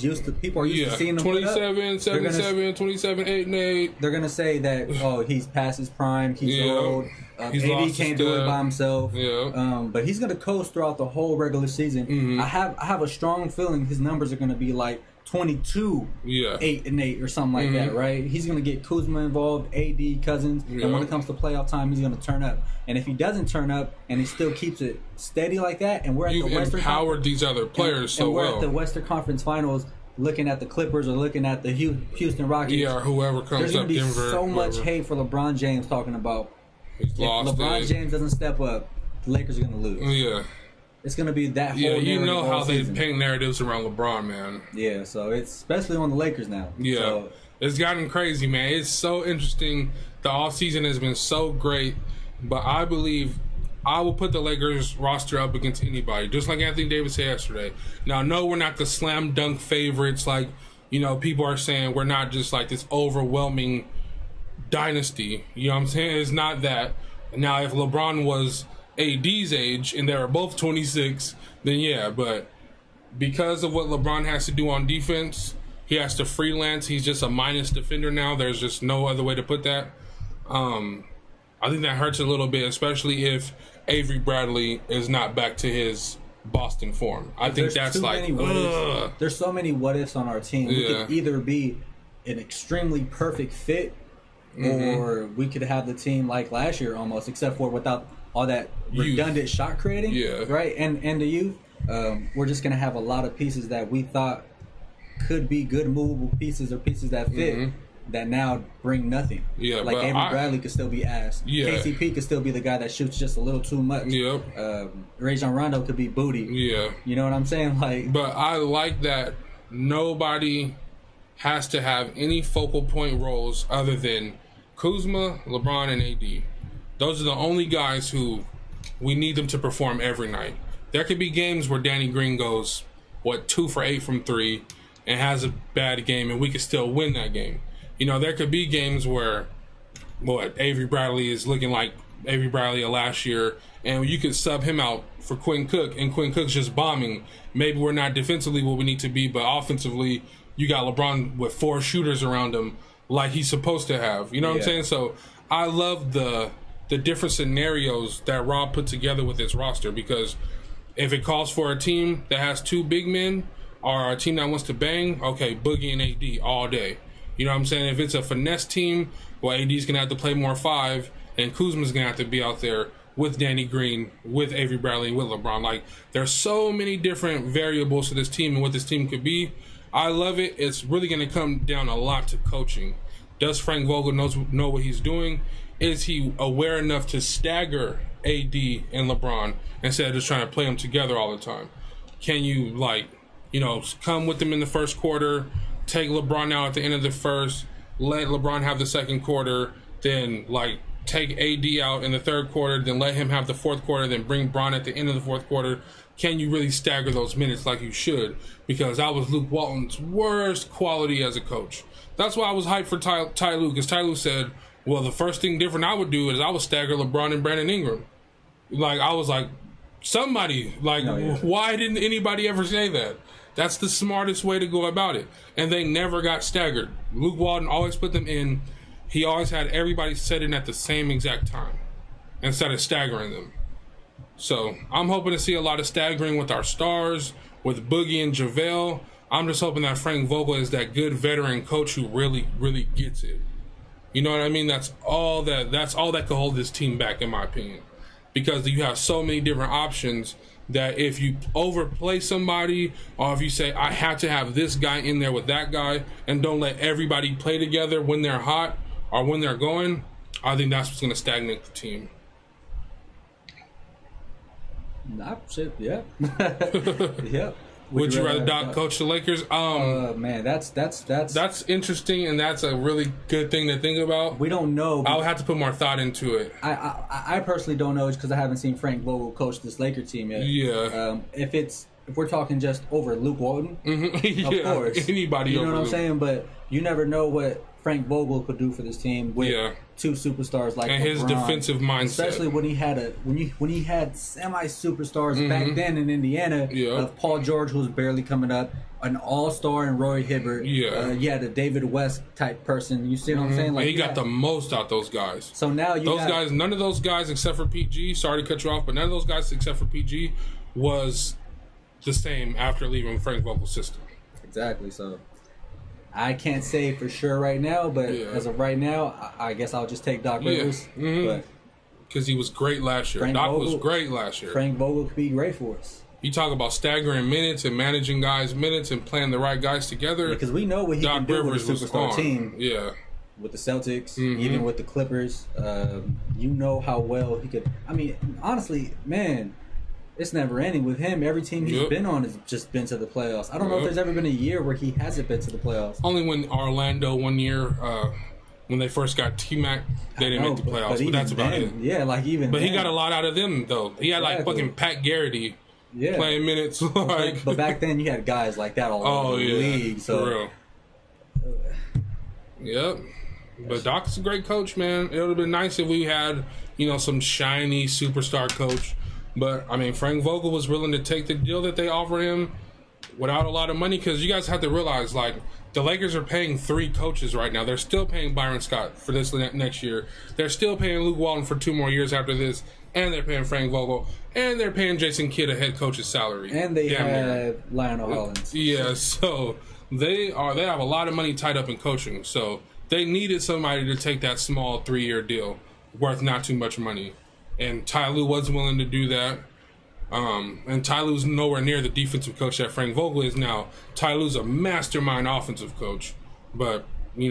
used to, people are used to seeing him 27, 7, 27, 8 and 8. They're gonna say that he's past his prime, he's old, AD can't do it by himself. But he's gonna coast throughout the whole regular season. I have a strong feeling his numbers are gonna be like 22, 8 and 8 or something like that, right? He's gonna get Kuzma involved, AD, Cousins, and when it comes to playoff time, he's gonna turn up. And if he doesn't turn up and he still keeps it steady like that, and we're at the Western empowered these other players so well. And we're at the Western Conference Finals, looking at the Clippers or looking at the Houston Rockets. Yeah, or whoever comes up, Denver. There's gonna be so much hate for LeBron James talking about. He's lost. LeBron James doesn't step up, the Lakers are gonna lose. Yeah. It's going to be that whole you know how they season. paint narratives around LeBron, man. Yeah, so it's especially on the Lakers now. Yeah, so, it's gotten crazy, man. It's so interesting. The offseason has been so great, but I believe I will put the Lakers roster up against anybody, just like Anthony Davis said yesterday. Now, no, we're not the slam dunk favorites like, people are saying. We're not just like this overwhelming dynasty. You know what I'm saying? It's not that. Now, if LeBron was AD's age and they were both 26, then yeah, but because of what LeBron has to do on defense, he has to freelance. He's just a minus defender now. There's just no other way to put that. I think that hurts a little bit, especially if Avery Bradley is not back to his Boston form. I think that's like, there's so many what ifs on our team. We could either be an extremely perfect fit, or we could have the team like last year almost, except for without all that redundant shot creating, right? And the youth, we're just gonna have a lot of pieces that we thought could be good movable pieces or pieces that fit that now bring nothing. Yeah, like Avery Bradley could still be ass. Yeah. KCP could still be the guy that shoots just a little too much. Rajon Rondo could be booty. Yeah, you know what I'm saying? Like, but I like that nobody has to have any focal point roles other than Kuzma, LeBron, and AD. Those are the only guys who we need them to perform every night. There could be games where Danny Green goes, 2 for 8 from 3 and has a bad game, and we could still win that game. There could be games where, Avery Bradley is looking like Avery Bradley of last year, and you could sub him out for Quinn Cook, and Quinn Cook's just bombing. Maybe we're not defensively what we need to be, but offensively, you got LeBron with 4 shooters around him like he's supposed to have. You know what I'm saying? So I love the the different scenarios that Rob put together with his roster, because if it calls for a team that has 2 big men or a team that wants to bang, okay, Boogie and AD all day. You know what I'm saying? If it's a finesse team, well, AD's going to have to play more 5, and Kuzma's going to have to be out there with Danny Green, with Avery Bradley, with LeBron. Like, there's so many different variables to this team and what this team could be. I love it. It's really going to come down a lot to coaching. Does Frank Vogel know what he's doing? Is he aware enough to stagger AD and LeBron instead of just trying to play them together all the time? Can you, like, you know, come with them in the first quarter, take LeBron out at the end of the first, let LeBron have the second quarter, then, like, take AD out in the third quarter, then let him have the fourth quarter, then bring Bron at the end of the fourth quarter? Can you really stagger those minutes like you should? Because that was Luke Walton's worst quality as a coach. That's why I was hyped for Ty Lue, because Ty Lue said, well, the first thing different I would do is I would stagger LeBron and Brandon Ingram. Like, I was like, somebody, like, why didn't anybody ever say that? That's the smartest way to go about it. And they never got staggered. Luke Walton always put them in. He always had everybody set in at the same exact time instead of staggering them. So I'm hoping to see a lot of staggering with our stars, with Boogie and JaVale. I'm just hoping that Frank Vogel is that good veteran coach who really, really gets it. You know what I mean? That's all that could hold this team back, in my opinion. Because you have so many different options that if you overplay somebody, or if you say, I have to have this guy in there with that guy, and don't let everybody play together when they're hot or when they're going, I think that's what's going to stagnate the team. Nah, shit, yeah. Yeah. Would you rather Doc coach the Lakers? Man, that's interesting, and that's a really good thing to think about. We don't know. I would have to put more thought into it. I personally don't know, because I haven't seen Frank Vogel coach this Laker team yet. Yeah. If we're talking just over Luke Walton, of course, anybody. You know over what I'm Luke. saying? But you never know what Frank Vogel could do for this team with 2 superstars like and LeBron, his defensive mindset, especially when he had semi superstars back then in Indiana, of Paul George, who was barely coming up, an all-star in Roy Hibbert. You had a David West type person. You see what I'm saying? Like, and he got the most out those guys. So now none of those guys except for PG. Sorry to cut you off, but none of those guys except for PG was the same after leaving Frank Vogel's system. Exactly. So I can't say for sure right now, but as of right now, I guess I'll just take Doc Rivers. But because he was great last year. Doc was great last year. Frank Vogel could be great for us. You talk about staggering minutes and managing guys' minutes and playing the right guys together. Because we know what he can do with a superstar team. Yeah. With the Celtics, even with the Clippers. You know how well he could. I mean, honestly, man, it's never ending with him. Every team he's been on has just been to the playoffs. I don't know if there's ever been a year where he hasn't been to the playoffs. Only when Orlando one year, when they first got T-Mac, they didn't make the playoffs. But that's about it. Yeah, like even But then, he got a lot out of them, though. He had like fucking Pat Garrity playing minutes. But back then you had guys like that all over the league. So. For real. Yep. But Doc's a great coach, man. It would have been nice if we had, some shiny superstar coach. But, I mean, Frank Vogel was willing to take the deal that they offered him without a lot of money, because you guys have to realize, like, the Lakers are paying 3 coaches right now. They're still paying Byron Scott for this next year. They're still paying Luke Walton for 2 more years after this, and they're paying Frank Vogel, and they're paying Jason Kidd a head coach's salary. And they have Lionel Hollins. Yeah, so they have a lot of money tied up in coaching. So they needed somebody to take that small 3-year deal worth not too much money. And Ty Lue wasn't willing to do that. And Ty Lue's nowhere near the defensive coach that Frank Vogel is now. Ty Lue's a mastermind offensive coach. But, you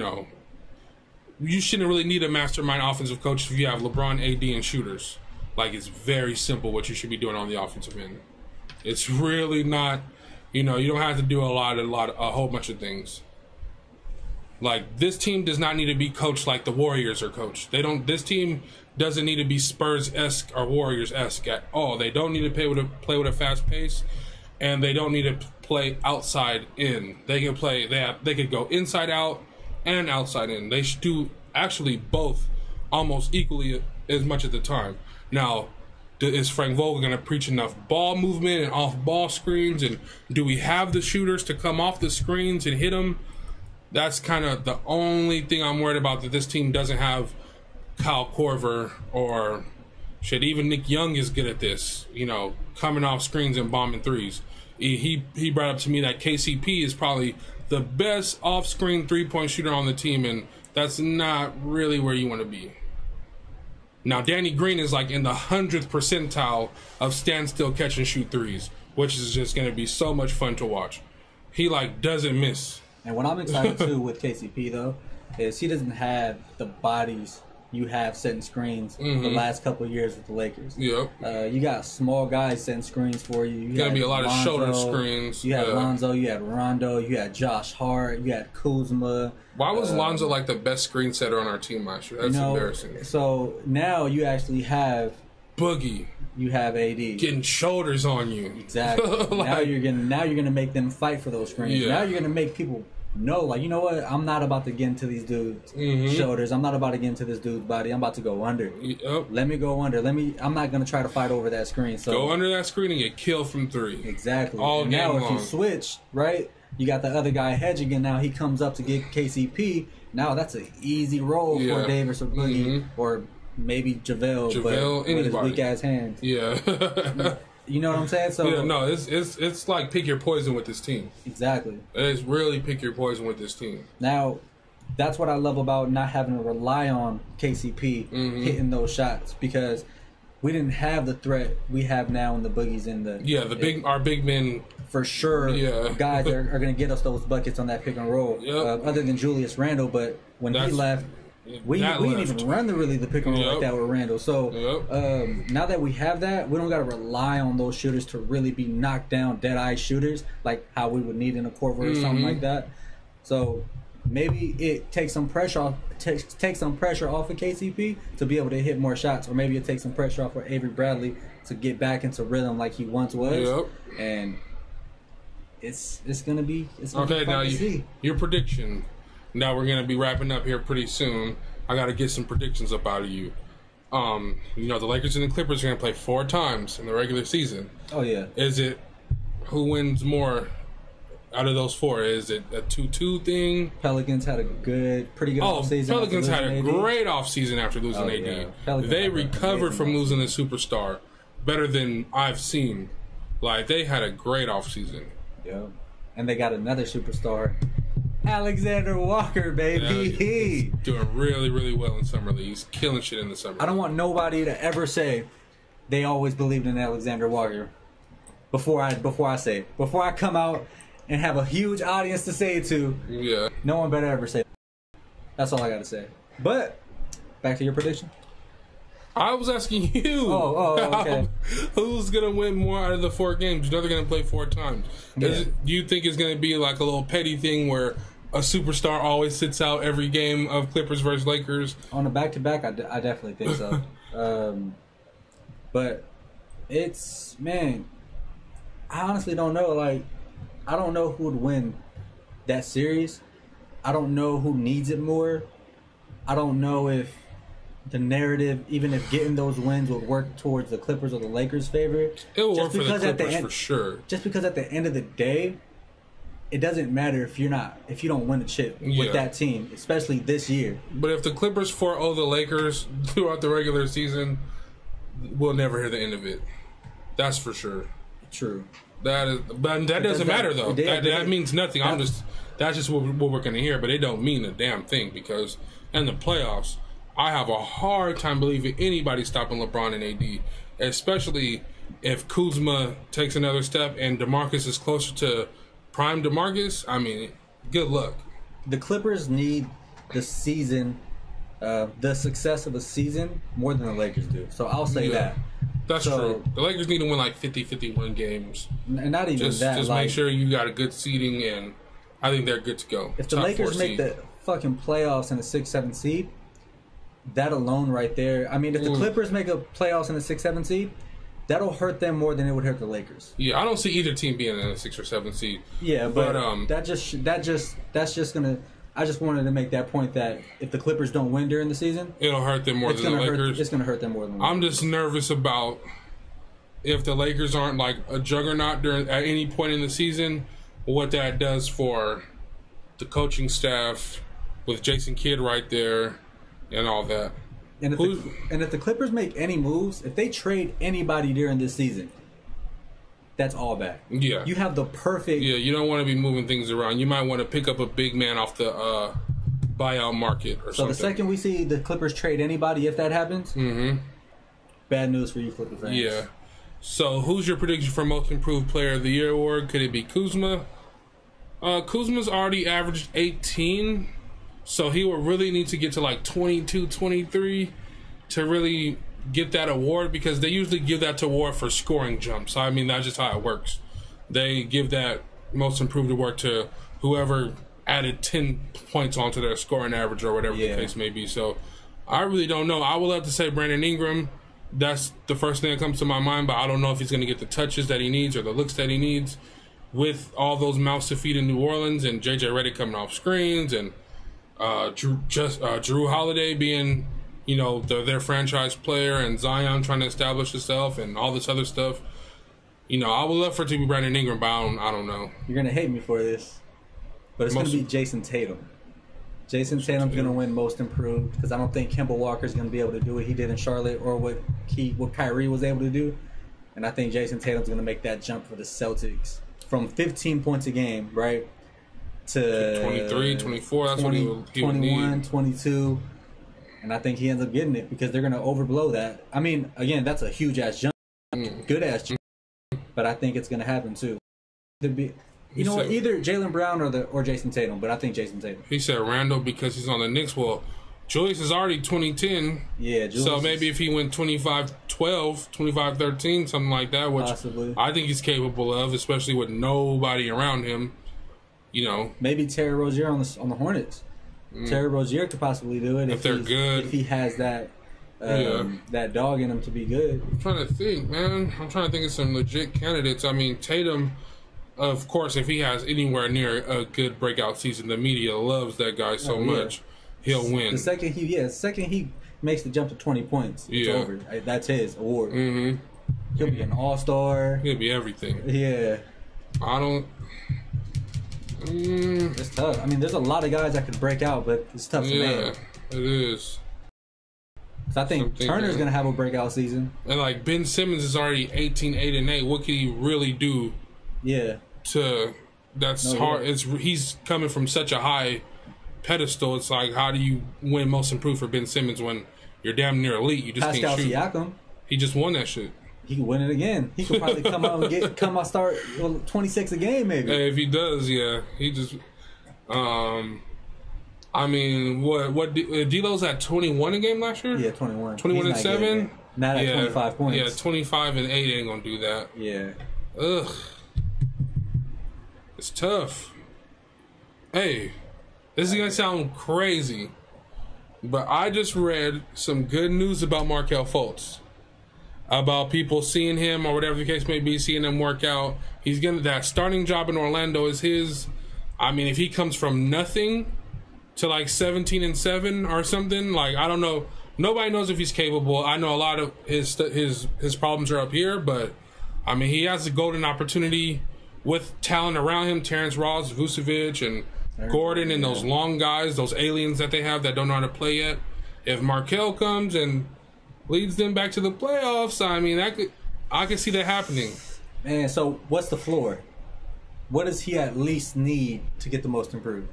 shouldn't really need a mastermind offensive coach if you have LeBron, AD, and shooters. Like, it's very simple what you should be doing on the offensive end. It's really not, you don't have to do a whole bunch of things. Like, this team does not need to be coached like the Warriors are coached. This team doesn't need to be Spurs-esque or Warriors-esque at all. They don't need to play with a fast pace, and they don't need to play outside in. They can play. They could go inside out and outside in. They should do actually both almost equally as much at the time. Now, is Frank Vogel going to preach enough ball movement and off-ball screens? And do we have the shooters to come off the screens and hit them? That's kind of the only thing I'm worried about, that this team doesn't have Kyle Korver or shit. Even Nick Young is good at this. You know, coming off screens and bombing threes. He brought up to me that KCP is probably the best off-screen three-point shooter on the team, and that's not really where you want to be. Now, Danny Green is like in the 100th percentile of standstill catch and shoot threes, which is just going to be so much fun to watch. He like doesn't miss. And what I'm excited too with KCP though is he doesn't have the bodies you have setting screens the last couple of years with the Lakers. Yep. You got small guys setting screens for you. You gonna had be a lot Lonzo, of shoulder screens. You had Lonzo, you had Rondo, you had Josh Hart, you had Kuzma. Why was Lonzo like the best screen setter on our team last year? That's embarrassing. So now you actually have Boogie. You have AD getting shoulders on you. Exactly. Like, now you're gonna make them fight for those screens. Yeah. Now you're gonna make people know, like, you know what? I'm not about to get into these dudes' shoulders. I'm not about to get into this dude's body. I'm about to go under. Yep. Let me go under. I'm not gonna try to fight over that screen. So go under that screen and get killed from three. Exactly. All and game now long. if you switch, right? You got the other guy hedging, and now he comes up to get KCP. Now that's an easy roll for Davis or Boogie or maybe JaVale, but with his weak ass hands. Yeah. You know what I'm saying? So yeah, no, it's like pick your poison with this team. Exactly. It's really pick your poison with this team. Now, that's what I love about not having to rely on KCP hitting those shots, because we didn't have the threat we have now in the Boogies and the our big men for sure. Yeah. Guys are going to get us those buckets on that pick and roll. Yep. Other than Julius Randle, but when he left. We didn't even run the pick and roll like that with Randall. So now that we have that, we don't got to rely on those shooters to really be knocked down, dead-eye shooters like how we would need in a Korver or something like that. So maybe it takes some pressure off of KCP to be able to hit more shots, or maybe it takes some pressure off of Avery Bradley to get back into rhythm like he once was. And it's gonna be fun to see. Your prediction. Now we're gonna be wrapping up here pretty soon. I gotta get some predictions up out of you. You know, the Lakers and the Clippers are gonna play 4 times in the regular season. Oh yeah. Is it who wins more out of those 4? Is it a 2-2 thing? Pelicans had a pretty good offseason. Pelicans had a great offseason after losing AD. Yeah. They recovered from losing a superstar better than I've seen. Like, they had a great offseason. Yeah. And they got another superstar. Alexander Walker, baby. Yeah, he's doing really, really well in Summer League. He's killing shit in the Summer League. I don't want nobody to ever say they always believed in Alexander Walker before I come out and have a huge audience to say it to. Yeah. No one better ever say it. That's all I got to say. But back to your prediction. I was asking you. Okay. Who's gonna win more out of the 4 games? You know they're gonna play 4 times. Yeah. Do you think it's gonna be like a little petty thing where a superstar always sits out every game of Clippers versus Lakers? On a back-to-back, I definitely think so. But it's, man, I honestly don't know. Like, I don't know who would win that series. I don't know who needs it more. I don't know if the narrative, even if getting those wins would work towards the Clippers or the Lakers' favor. It will work for the Clippers for sure. Just because at the end of the day, it doesn't matter if you don't win a chip with that team, especially this year. But if the Clippers 4-0 the Lakers throughout the regular season, we'll never hear the end of it. That's for sure. True. But that doesn't matter though. That means nothing. That's just what we're going to hear. But it don't mean a damn thing, because in the playoffs, I have a hard time believing anybody stopping LeBron and AD, especially if Kuzma takes another step and DeMarcus is closer to prime DeMarcus. I mean, good luck. The Clippers need the season, the success of a season more than the Lakers do. So I'll say that. That's true. The Lakers need to win like 50, 51 games. And not even that. Just make sure you got a good seeding, and I think they're good to go. If the Lakers make the fucking playoffs in the 6-7 seed, that alone right there. I mean, if the Clippers make a playoffs in the 6-7 seed, that'll hurt them more than it would hurt the Lakers. Yeah, I don't see either team being in a 6 or 7 seed. Yeah, but that's just gonna. I just wanted to make that point that if the Clippers don't win during the season, it'll hurt them more than the Lakers. It's gonna hurt them more than the I'm Lakers. just nervous about if the Lakers aren't like a juggernaut at any point in the season, what that does for the coaching staff with Jason Kidd right there and all that. And if the Clippers make any moves, if they trade anybody during this season, that's all bad. Yeah. You have the perfect... Yeah, you don't want to be moving things around. You might want to pick up a big man off the buyout market or something. So the second we see the Clippers trade anybody, if that happens, bad news for you Clipper fans. Yeah. So who's your prediction for Most Improved Player of the Year award? Could it be Kuzma? Kuzma's already averaged 18, so he will really need to get to like 22, 23 to really get that award, because they usually give that award for scoring jumps. I mean, that's just how it works. They give that Most Improved award to whoever added 10 points onto their scoring average or whatever the case may be. So I really don't know. I would love to say Brandon Ingram. That's the first thing that comes to my mind, but I don't know if he's going to get the touches that he needs or the looks that he needs with all those mouths to feed in New Orleans and JJ Redick coming off screens and Drew Holiday being, you know, their franchise player, and Zion trying to establish himself and all this other stuff. You know, I would love for it to be Brandon Ingram, but I don't know. You're going to hate me for this, but it's going to be Jason Tatum. Jason Tatum's going to win Most Improved, because I don't think Kemba Walker's going to be able to do what he did in Charlotte or what Kyrie was able to do. And I think Jason Tatum's going to make that jump for the Celtics from 15 points a game, right, to 23, 24. That's 20, what he would 21, need. 22. And I think he ends up getting it because they're going to overblow that. I mean, again, that's a huge-ass jump, good-ass jump. But I think it's going to happen, too. You know what? Either Jaylen Brown or Jason Tatum, but I think Jason Tatum. He said Randall because he's on the Knicks. Well, Julius is already 2010. Yeah, Julius. So maybe if he went 25-12, 25-13, something like that, which possibly I think he's capable of, especially with nobody around him. You know, maybe Terry Rozier on the Hornets. Terry Rozier could possibly do it if they're good. If he has that that dog in him to be good. I'm trying to think, man. I'm trying to think of some legit candidates. I mean, Tatum, of course, if he has anywhere near a good breakout season, the media loves that guy so much. He'll win. The second he makes the jump to 20 points, it's over. That's his award. He'll be an all-star. He'll be everything. Yeah. I don't... It's tough. I mean, there's a lot of guys that could break out, but it's tough to name. It is. So I think Turner's going to have a breakout season. And, like, Ben Simmons is already 18-8-8. What can he really do? Yeah. That's hard. Yeah. He's coming from such a high pedestal. It's like, how do you win Most Improved for Ben Simmons when you're damn near elite? You just Pascal can't shoot. Siakam. He just won that shit. He could win it again. He could probably come out start 26 a game maybe. Hey, if he does, he just. I mean, what D'Lo's at 21 a game last year? Yeah, 21. 21 and 7. Not at 25 points. Yeah, 25 and 8 ain't gonna do that. Yeah. Ugh. It's tough. Hey, this is gonna sound crazy, but I just read some good news about Markelle Fultz. About people seeing him or whatever the case may be, seeing him work out. He's getting that starting job in Orlando is his. I mean, if he comes from nothing to like 17-7 or something, like, I don't know. Nobody knows if he's capable. I know a lot of his problems are up here, but I mean, he has a golden opportunity with talent around him. Terrence Ross, Vucevic, and Gordon, and those long guys, those aliens that they have that don't know how to play yet. If Markelle comes and leads them back to the playoffs, I mean, I could see that happening. Man, so what's the floor? What does he at least need to get the Most Improved?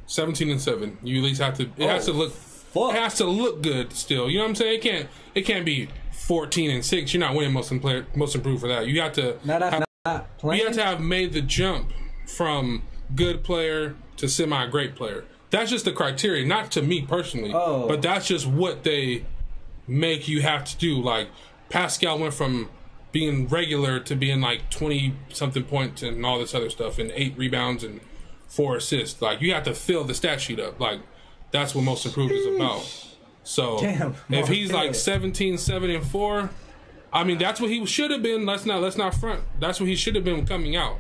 17-7. You at least have to. It has to look. Fuck. It has to look good still. You know what I'm saying? It can't be 14-6. You're not winning Most Improved for that. You have to. You have to have made the jump from good player to semi-great player. That's just the criteria, not to me personally, but that's just what they make you have to do. Like, Pascal went from being regular to being like 20-something points and all this other stuff, and 8 rebounds and 4 assists. Like, you have to fill the stat sheet up. Like, that's what Most Improved is about. So, if he's like 17-7-4, I mean, that's what he should have been. Let's not front. That's what he should have been coming out.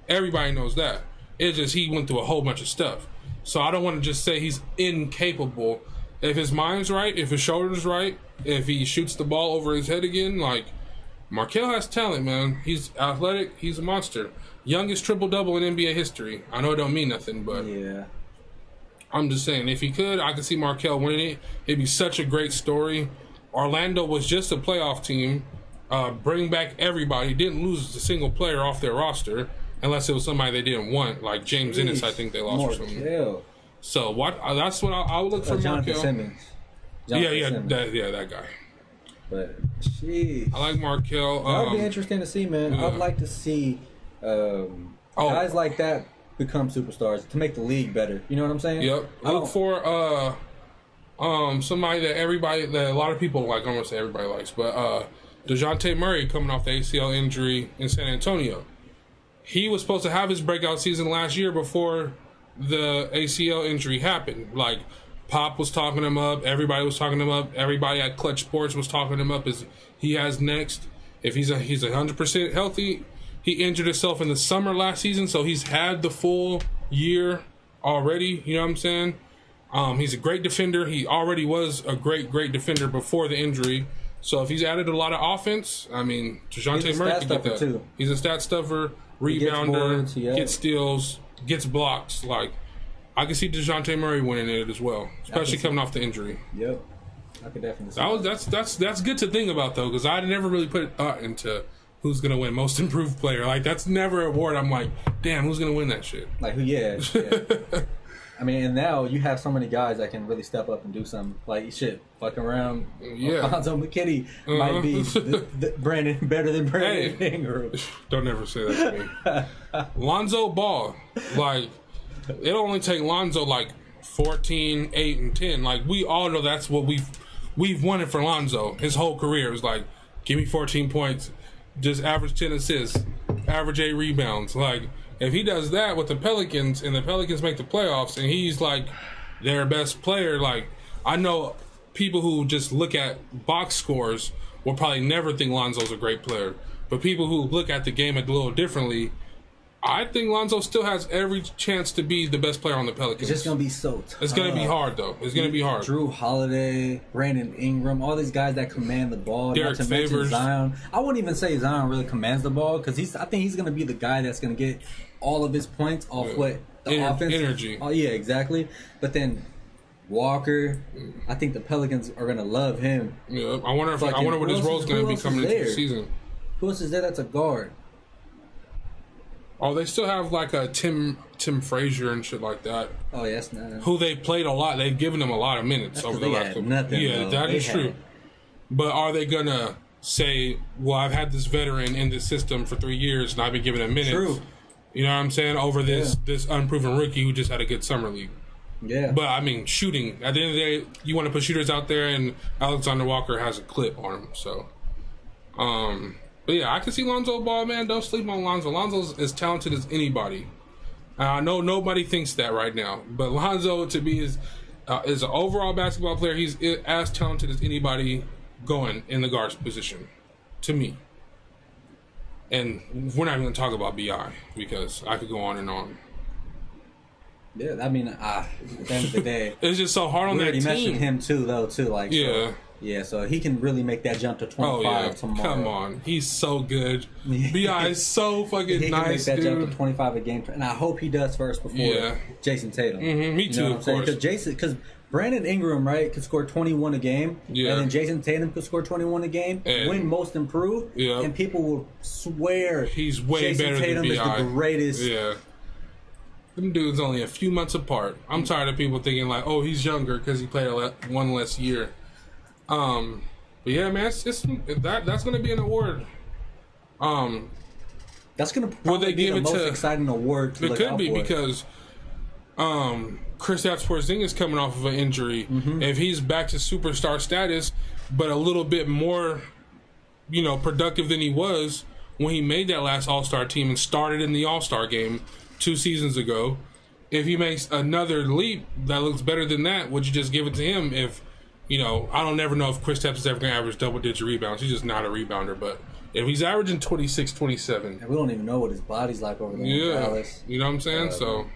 Everybody knows that. It's just he went through a whole bunch of stuff. So I don't want to just say he's incapable. If his mind's right, if his shoulder's right, if he shoots the ball over his head again, like, Markelle has talent, man. He's athletic. He's a monster. Youngest triple-double in NBA history. I know it don't mean nothing, but yeah, I'm just saying, if he could, I could see Markelle winning it. It'd be such a great story. Orlando was just a playoff team. Bring back everybody. Didn't lose a single player off their roster, unless it was somebody they didn't want, like James Ennis. I think they lost or something. So what? That's what I would look for. Jonathan Markelle. Simmons. That guy. But sheesh. I like Markelle. That would be interesting to see, man. I'd like to see guys like that become superstars to make the league better. You know what I'm saying? Yep. Look for somebody that a lot of people like. I'm gonna say everybody likes, but DeJounte Murray coming off the ACL injury in San Antonio. He was supposed to have his breakout season last year before the ACL injury happened. Like, Pop was talking him up. Everybody was talking him up. Everybody at Clutch Sports was talking him up as he has next. If he's 100% healthy, he injured himself in the summer last season, so he's had the full year already. You know what I'm saying? He's a great defender. He already was a great defender before the injury. So if he's added a lot of offense, I mean, DeJounte Murray can get that. Too. He's a stat stuffer, rebounder, gets steals, gets blocks. Like, I can see DeJounte Murray winning it as well, especially coming off the injury. Yep, I could definitely see that's good to think about, though, because I never really put thought into who's going to win Most Improved Player. Like, that's never an award I'm like, damn, who's going to win that shit? Like, yeah. I mean, and now you have so many guys that can really step up and do something. Like, shit, fucking around. Yeah. Alonzo McKinney might be Brandon better than Brandon Ingram. Don't ever say that to me. Lonzo Ball, like, it'll only take Lonzo like 14, 8, and 10. Like, we all know that's what we've wanted for Lonzo his whole career. It was like, give me 14 points, just average 10 assists, average 8 rebounds. Like, if he does that with the Pelicans and the Pelicans make the playoffs and he's like their best player, like, I know people who just look at box scores will probably never think Lonzo's a great player. But people who look at the game a little differently, I think Lonzo still has every chance to be the best player on the Pelicans. It's just going to be so tough. It's going to be hard, though. It's going to be hard. Drew Holiday, Brandon Ingram, all these guys that command the ball. Derek Favors. Zion. I wouldn't even say Zion really commands the ball because I think he's going to be the guy that's going to get all of his points off what the offense. Energy. Oh, yeah, exactly. But then Walker, I think the Pelicans are going to love him. Yeah, I wonder what his role is going to be coming into the season. Who else is there that's a guard? Oh, they still have like a Tim Frazier and shit like that. Oh, yes, no. Who they played a lot. They've given them a lot of minutes over the last couple. Yeah, that is true. But are they gonna say, "Well, I've had this veteran in this system for 3 years and I've been giving him minutes"? True. You know what I'm saying? Over this unproven rookie who just had a good summer league. Yeah. But I mean, shooting. At the end of the day, you want to put shooters out there, and Alexander Walker has a clip on him. So, but yeah, I can see Lonzo Ball, man. Don't sleep on Lonzo. Lonzo's as talented as anybody. I know nobody thinks that right now, but Lonzo, to be is an overall basketball player, he's as talented as anybody going in the guards position, to me. And we're not even going to talk about BI because I could go on and on. Yeah, I mean, at the end of the day, it's just so hard on that team. We already mentioned him too, though, like yeah. So he can really make that jump to 25 tomorrow. Come on, he's so good. Bi is so fucking he nice, can make that dude. jump to 25 a game, and I hope he does first before Jason Tatum. Me too, of course. Because Brandon Ingram, right, could score 21 a game, and then Jason Tatum could score 21 a game, win Most Improved, and people will swear he's way Jason better Tatum than Bi. is the greatest. Yeah. Them dudes only a few months apart. I'm tired of people thinking like, oh, he's younger because he played one less year. But yeah, man, that's going to be an award. That's going to probably be the most exciting award to look out for. It could be because Kristaps Porzingis coming off of an injury. If he's back to superstar status, but a little bit more, productive than he was when he made that last All-Star team and started in the All-Star game 2 seasons ago. If he makes another leap that looks better than that, would you just give it to him? If I don't never know if Kristaps is ever going to average double-digit rebounds. He's just not a rebounder. But if he's averaging 26, 27. And we don't even know what his body's like over there in Dallas. You know what I'm saying?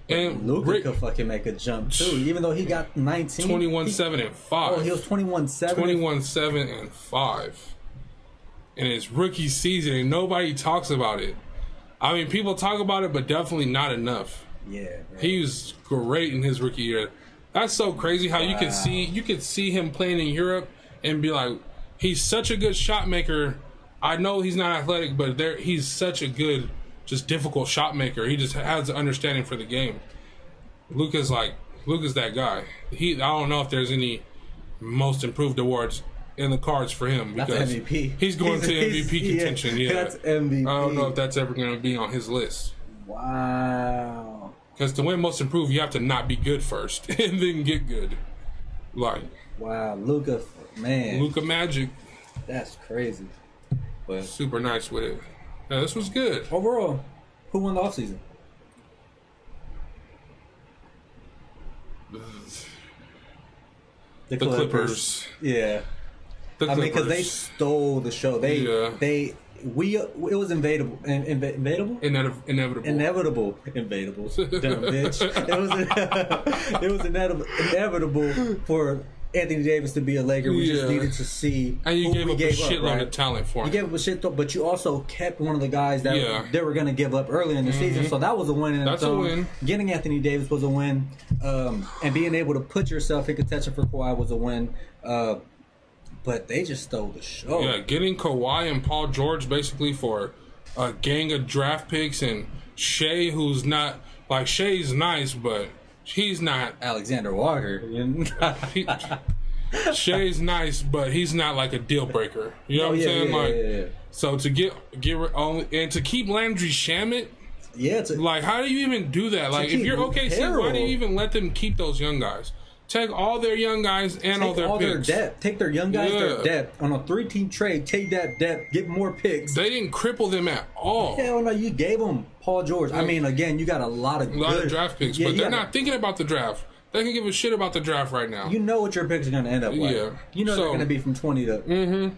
And Luka could fucking make a jump, too, even though he got 19. 21-7 and 5. Oh, he was 21-7? 21-7 and 5. In his rookie season, and nobody talks about it. I mean, people talk about it, but definitely not enough. Yeah, bro. He was great in his rookie year. That's so crazy how you could see him playing in Europe and be like, he's such a good shot maker. I know he's not athletic, but he's such a good, just difficult shot maker. He just has an understanding for the game. Luka's that guy. I don't know if there's any most improved awards in the cards for him because that's MVP. He's going to MVP contention. Yeah, that's MVP. I don't know if that's ever going to be on his list. Wow. Because to win most improved, you have to not be good first and then get good. Like, wow, Luka, man, Luka Magic. That's crazy. But super nice with it. Yeah, this was good. Overall, who won the offseason? The Clippers. Yeah. The Clippers. Because they stole the show. It was inevitable. Inevitable. Dumb bitch. It was inevitable for Anthony Davis to be a Laker. We just needed to see. And you gave up a shitload right? of talent for him. You gave up a shit, but you also kept one of the guys that they were going to give up early in the season. So that was a win. That's a win. Getting Anthony Davis was a win. And being able to put yourself in contention for Kawhi was a win. But they just stole the show. Yeah, getting Kawhi and Paul George basically for a gang of draft picks and Shea, who's not like Shea's nice, but he's not Alexander Walker. Shea's nice, but he's not like a deal breaker. You know what I'm saying? So to get and to keep Landry Shamet. Yeah, like how do you even do that? Like if you're OKC, why do you even let them keep those young guys? Take all their young guys and all their picks. Their depth. Take their young guys, their depth. On a 3-team trade, take that depth, get more picks. They didn't cripple them at all. Hell no, you gave them Paul George. I mean, again, you got a lot of draft picks, but they're not thinking about the draft. They can give a shit about the draft right now. You know what your picks are going to end up like. Yeah. You know they're going to be from 20 to... Mm-hmm.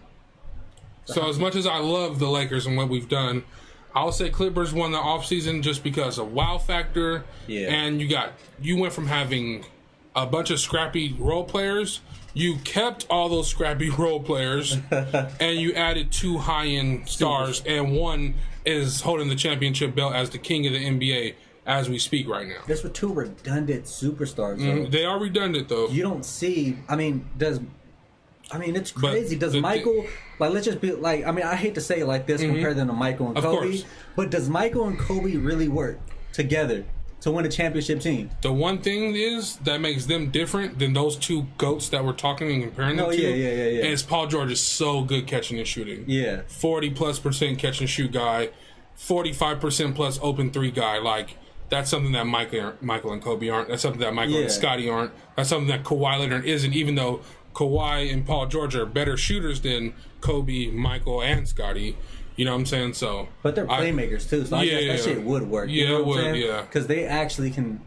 So as much as I love the Lakers and what we've done, I'll say Clippers won the offseason just because of wow factor. Yeah. And you went from having a bunch of scrappy role players. You kept all those scrappy role players, and you added 2 high-end stars, and one is holding the championship belt as the king of the NBA as we speak right now. That's with 2 redundant superstars. They are redundant, though. You don't see... it's crazy. Does Michael... let's just be... I hate to say it like this, compare them to Michael and Kobe. Course. But does Michael and Kobe really work together to win a championship team? The one thing is that makes them different than those 2 GOATs that we're talking and comparing them to. Yeah. Is Paul George is so good catching and shooting. Yeah. 40+% catch and shoot guy, 45% plus open 3 guy. Like, that's something that Michael and Kobe aren't. That's something that Michael and Scottie aren't. That's something that Kawhi Leonard isn't, even though Kawhi and Paul George are better shooters than Kobe, Michael, and Scottie. You know what I'm saying? So, but they're playmakers too, so I guess that shit would work. You know what I'm saying? Because they actually can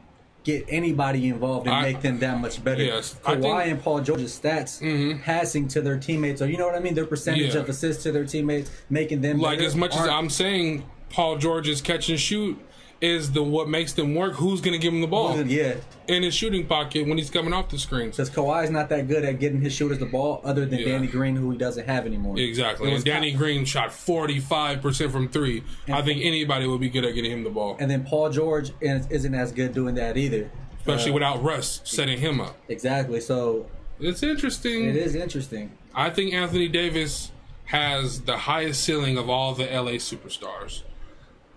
get anybody involved and make them that much better. Yes, Kawhi and Paul George's stats passing to their teammates, or you know what I mean? Their percentage of assists to their teammates, making them like better, as much as I'm saying Paul George's catch and shoot is what makes them work. Who's going to give him the ball? In his shooting pocket when he's coming off the screen. Because Kawhi's not that good at getting his shooters the ball, other than Danny Green, who he doesn't have anymore. Exactly. And Danny Green shot 45% from 3. I think anybody would be good at getting him the ball. And then Paul George isn't as good doing that either. Especially without Russ setting him up. Exactly. So it's interesting. It is interesting. I think Anthony Davis has the highest ceiling of all the LA superstars.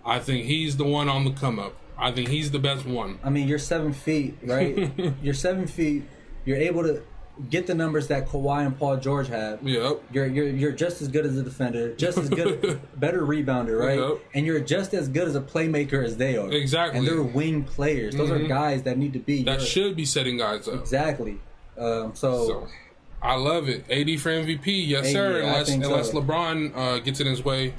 I think he's the one on the come up. I think he's the best one. I mean, you're 7 feet, right? You're 7 feet. You're able to get the numbers that Kawhi and Paul George have. Yep. You're just as good as a defender, just as good, better rebounder, right? Yep. And you're just as good as a playmaker as they are. Exactly. And they're wing players. Those are guys that need to be. That should be setting guys up. Exactly. So I love it. AD for MVP, yes sir. Unless LeBron gets in his way.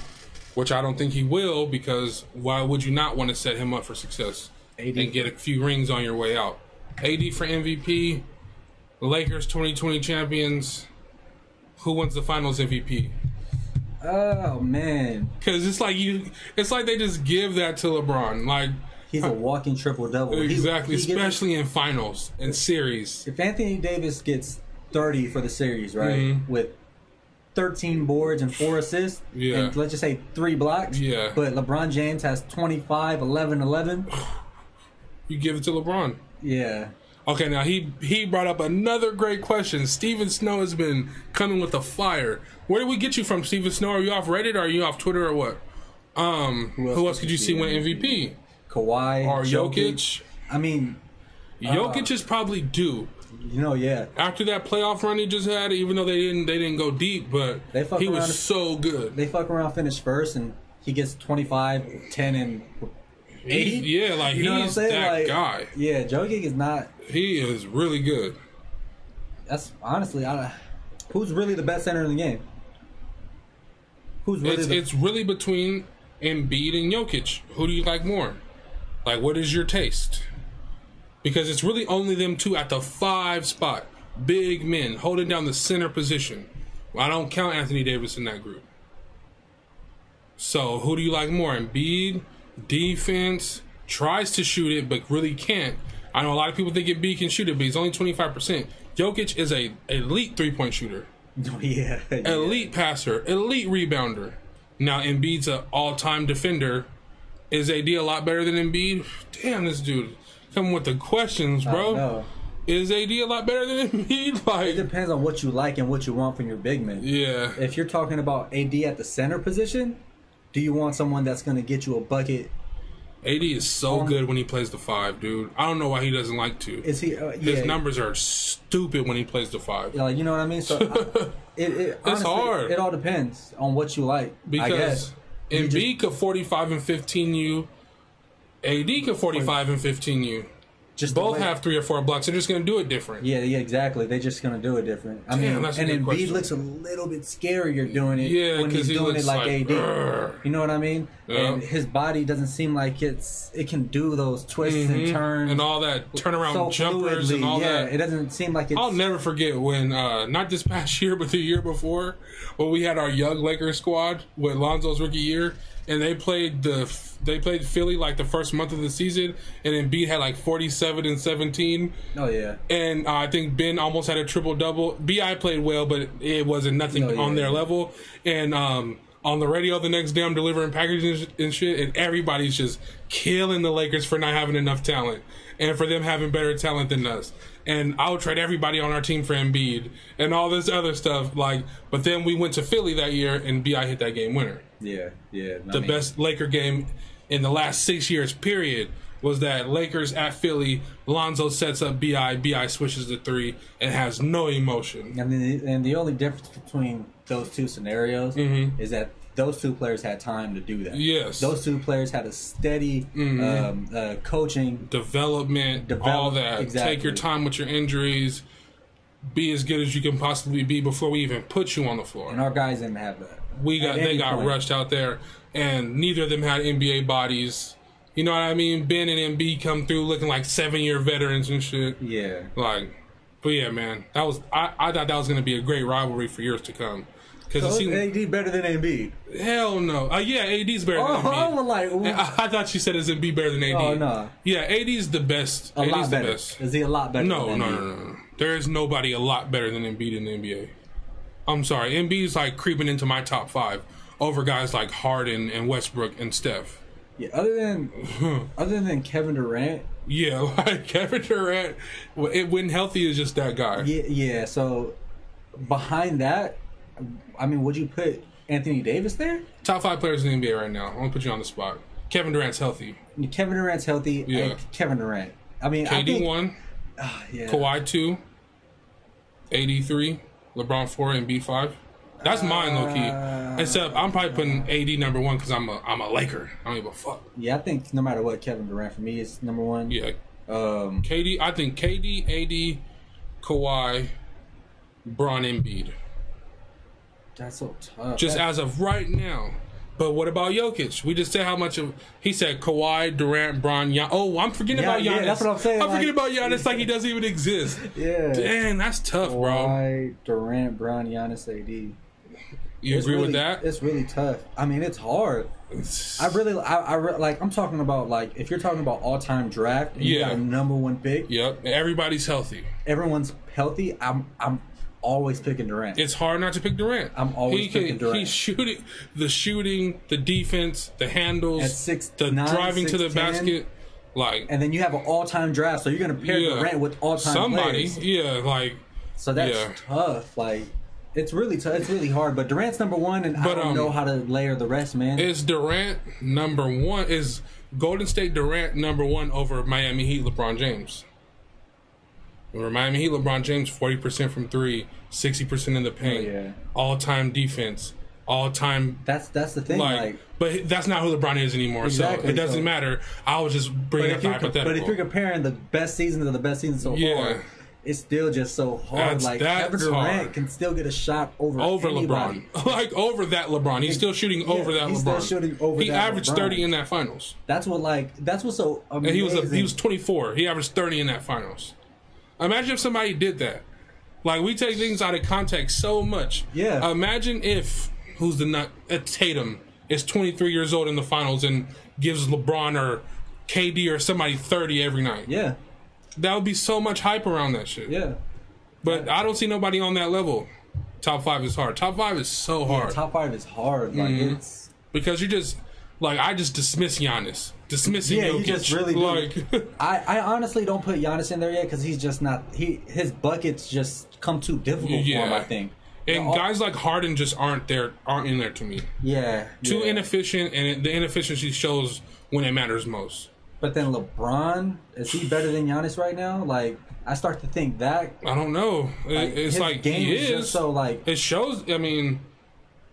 Which I don't think he will, because why would you not want to set him up for success and get a few rings on your way out? AD for MVP, Lakers 2020 champions. Who wins the Finals MVP? Oh man, because it's like they just give that to LeBron. Like he's a walking triple double. Exactly, especially in finals and series. If Anthony Davis gets 30 for the series, right, with 13 boards and 4 assists, and let's just say 3 blocks. Yeah. But LeBron James has 25, 11, 11. You give it to LeBron. Yeah. Okay, now he brought up another great question. Steven Snow has been coming with a fire. Where did we get you from, Steven Snow? Are you off Reddit or are you off Twitter or what? Who else could you see win MVP? Kawhi Or Jokic? I mean, Jokic is probably due. you know, yeah. After that playoff run he just had, even though they didn't go deep, but he was so good. They fuck around, finish first, and he gets 25, 10, and 8. Yeah, like You know what I'm he's saying? that Like, guy. Yeah, Jokic is not. He is really good. That's honestly, who's really the best center in the game? Who's really It's really between Embiid and Jokic. Who do you like more? Like, what is your taste? Because it's really only them two at the 5 spot. Big men holding down the center position. I don't count Anthony Davis in that group. So, who do you like more? Embiid, defense, tries to shoot it, but really can't. I know a lot of people think Embiid can shoot it, but he's only 25%. Jokic is a elite 3-point shooter. yeah. Elite passer, elite rebounder. Now Embiid's an all-time defender. Is AD a lot better than Embiid? Damn, this dude coming with the questions, bro. No. Is AD a lot better than Embiid? It Like, depends on what you like and what you want from your big man. yeah, If you're talking about AD at the center position, do you want someone that's going to get you a bucket? AD is so good when he plays the 5, dude. I don't know why he doesn't like to. Is he? His numbers are stupid when he plays the 5. Like, you know what I mean? So it honestly, hard. It all depends on what you like. I Because guess. Embiid could 45 and 15 you. AD could 45 and 15 you. Just the Both way- have 3 or 4 blocks. They're just going to do it different. Yeah, exactly. They're just gonna do it different. I mean, that's a and good Embiid question. looks a little bit scarier doing it Yeah, when he's 'cause he doing looks it like like, AD. "Grr." You know what I mean? Yeah. And his body doesn't seem like it can do those twists and turns And all that turnaround so jumpers fluidly. and all yeah, that. it doesn't seem like it's. I'll never forget when, not this past year, but the year before, when we had our young Lakers squad with Lonzo's rookie year, and they played Philly like the first month of the season, and Embiid had like 47 and 17. Oh yeah. And I think Ben almost had a triple-double. B.I. played well, but it wasn't nothing on their level. And on the radio the next day, I'm delivering packages and shit, and everybody's just killing the Lakers for not having enough talent and for them having better talent than us. And I would trade everybody on our team for Embiid and all this other stuff. Like, but then we went to Philly that year, and B.I. hit that game winner. Yeah. The best Laker game in the last 6 years, period, was that Lakers at Philly. Lonzo sets up B.I. switches to 3 and has no emotion. And the only difference between those two scenarios is that those two players had time to do that. Yes. Those two players had a steady coaching. Development, all that. Exactly. Take your time with your injuries. Be as good as you can possibly be before we even put you on the floor. And our guys didn't have that. They got rushed out there, and neither of them had NBA bodies. You know what I mean? Ben and Embiid come through looking like 7-year veterans and shit. Yeah. Like, but yeah, man, I thought that was going to be a great rivalry for years to come. So is AD better than Embiid? Hell no. Yeah, AD's better than Embiid. I was like, I thought you said it's Embiid better than AD. Oh, no. Yeah, AD's the best. A lot AD's better. the best. Is he a lot better No, than no, Embiid? no, no. There is nobody a lot better than Embiid in the NBA. I'm sorry. Embiid's like creeping into my top 5 over guys like Harden and Westbrook and Steph. Yeah, other than Kevin Durant. Yeah, like Kevin Durant, when healthy, is just that guy. Yeah. So behind that, I mean, would you put Anthony Davis there? Top 5 players in the NBA right now. I'm gonna put you on the spot. Kevin Durant's healthy. Kevin Durant's healthy. Yeah. And Kevin Durant. I mean, KD I think, 1, yeah. Kawhi 2, AD 3, LeBron 4, and Embiid 5. That's mine, low key. Except I'm probably putting AD number 1 because I'm a Laker. I don't give a fuck. Yeah, I think no matter what, Kevin Durant for me is number 1. Yeah. KD. I think KD, AD, Kawhi, Bron, Embiid. That's so tough. Just as of right now. But what about Jokic? We just said how much of he said Kawhi, Durant, Bron, I'm forgetting about Giannis. Yeah, that's what I'm saying. I'm forgetting about Giannis like he doesn't even exist. Yeah. Dang, that's tough, bro. Kawhi, Durant, Bron, Giannis, AD. You agree with that? It's really tough. I mean, it's hard. I like. I'm talking about like if you're talking about all time draft. And you got a number 1 pick. Yep. Everybody's healthy. Everyone's healthy. I'm always picking Durant. It's hard not to pick Durant. I'm always picking Durant. He's shooting, the defense, the handles, At 6'9", the driving to the 6'10". basket. Like, and then you have an all-time draft, so you're gonna pair Durant with all-time players. Like, so that's tough. Like, it's really tough. It's really hard. But Durant's number one, and I don't know how to layer the rest, man. Is Durant number one? Is Golden State Durant number one over Miami Heat LeBron James? Over Miami Heat LeBron James, 40% from three, 60% in the paint, all-time defense, all-time. That's the thing. Like, but that's not who LeBron is anymore. Exactly, so it doesn't matter. I was just bringing up the hypothetical. But if you're comparing the best season to the best season so far, it's still just so hard. Kevin Durant can still get a shot over anybody. LeBron. Like, over that LeBron. He's still shooting over that LeBron. He's still shooting over that LeBron. He averaged 30 in that finals. That's what's so amazing. And he was 24. He averaged 30 in that finals. Imagine if somebody did that. Like, we take things out of context so much. Yeah. Imagine if Tatum is 23 years old in the finals and gives LeBron or KD or somebody 30 every night. Yeah. That would be so much hype around that shit. Yeah. But I don't see nobody on that level. Top 5 is hard. Top 5 is so hard. Yeah, top 5 is hard. Like, it's... Because you just... Like, I just dismiss Giannis. Dismissing Jokic. You just really do. I honestly don't put Giannis in there yet because he's just not... His buckets just come too difficult for him, I think. And guys like Harden just aren't in there to me. Yeah. Too inefficient, and the inefficiency shows when it matters most. But then LeBron, is he better than Giannis right now? Like, I start to think that. I don't know. It's like he is. Just so like it shows. I mean,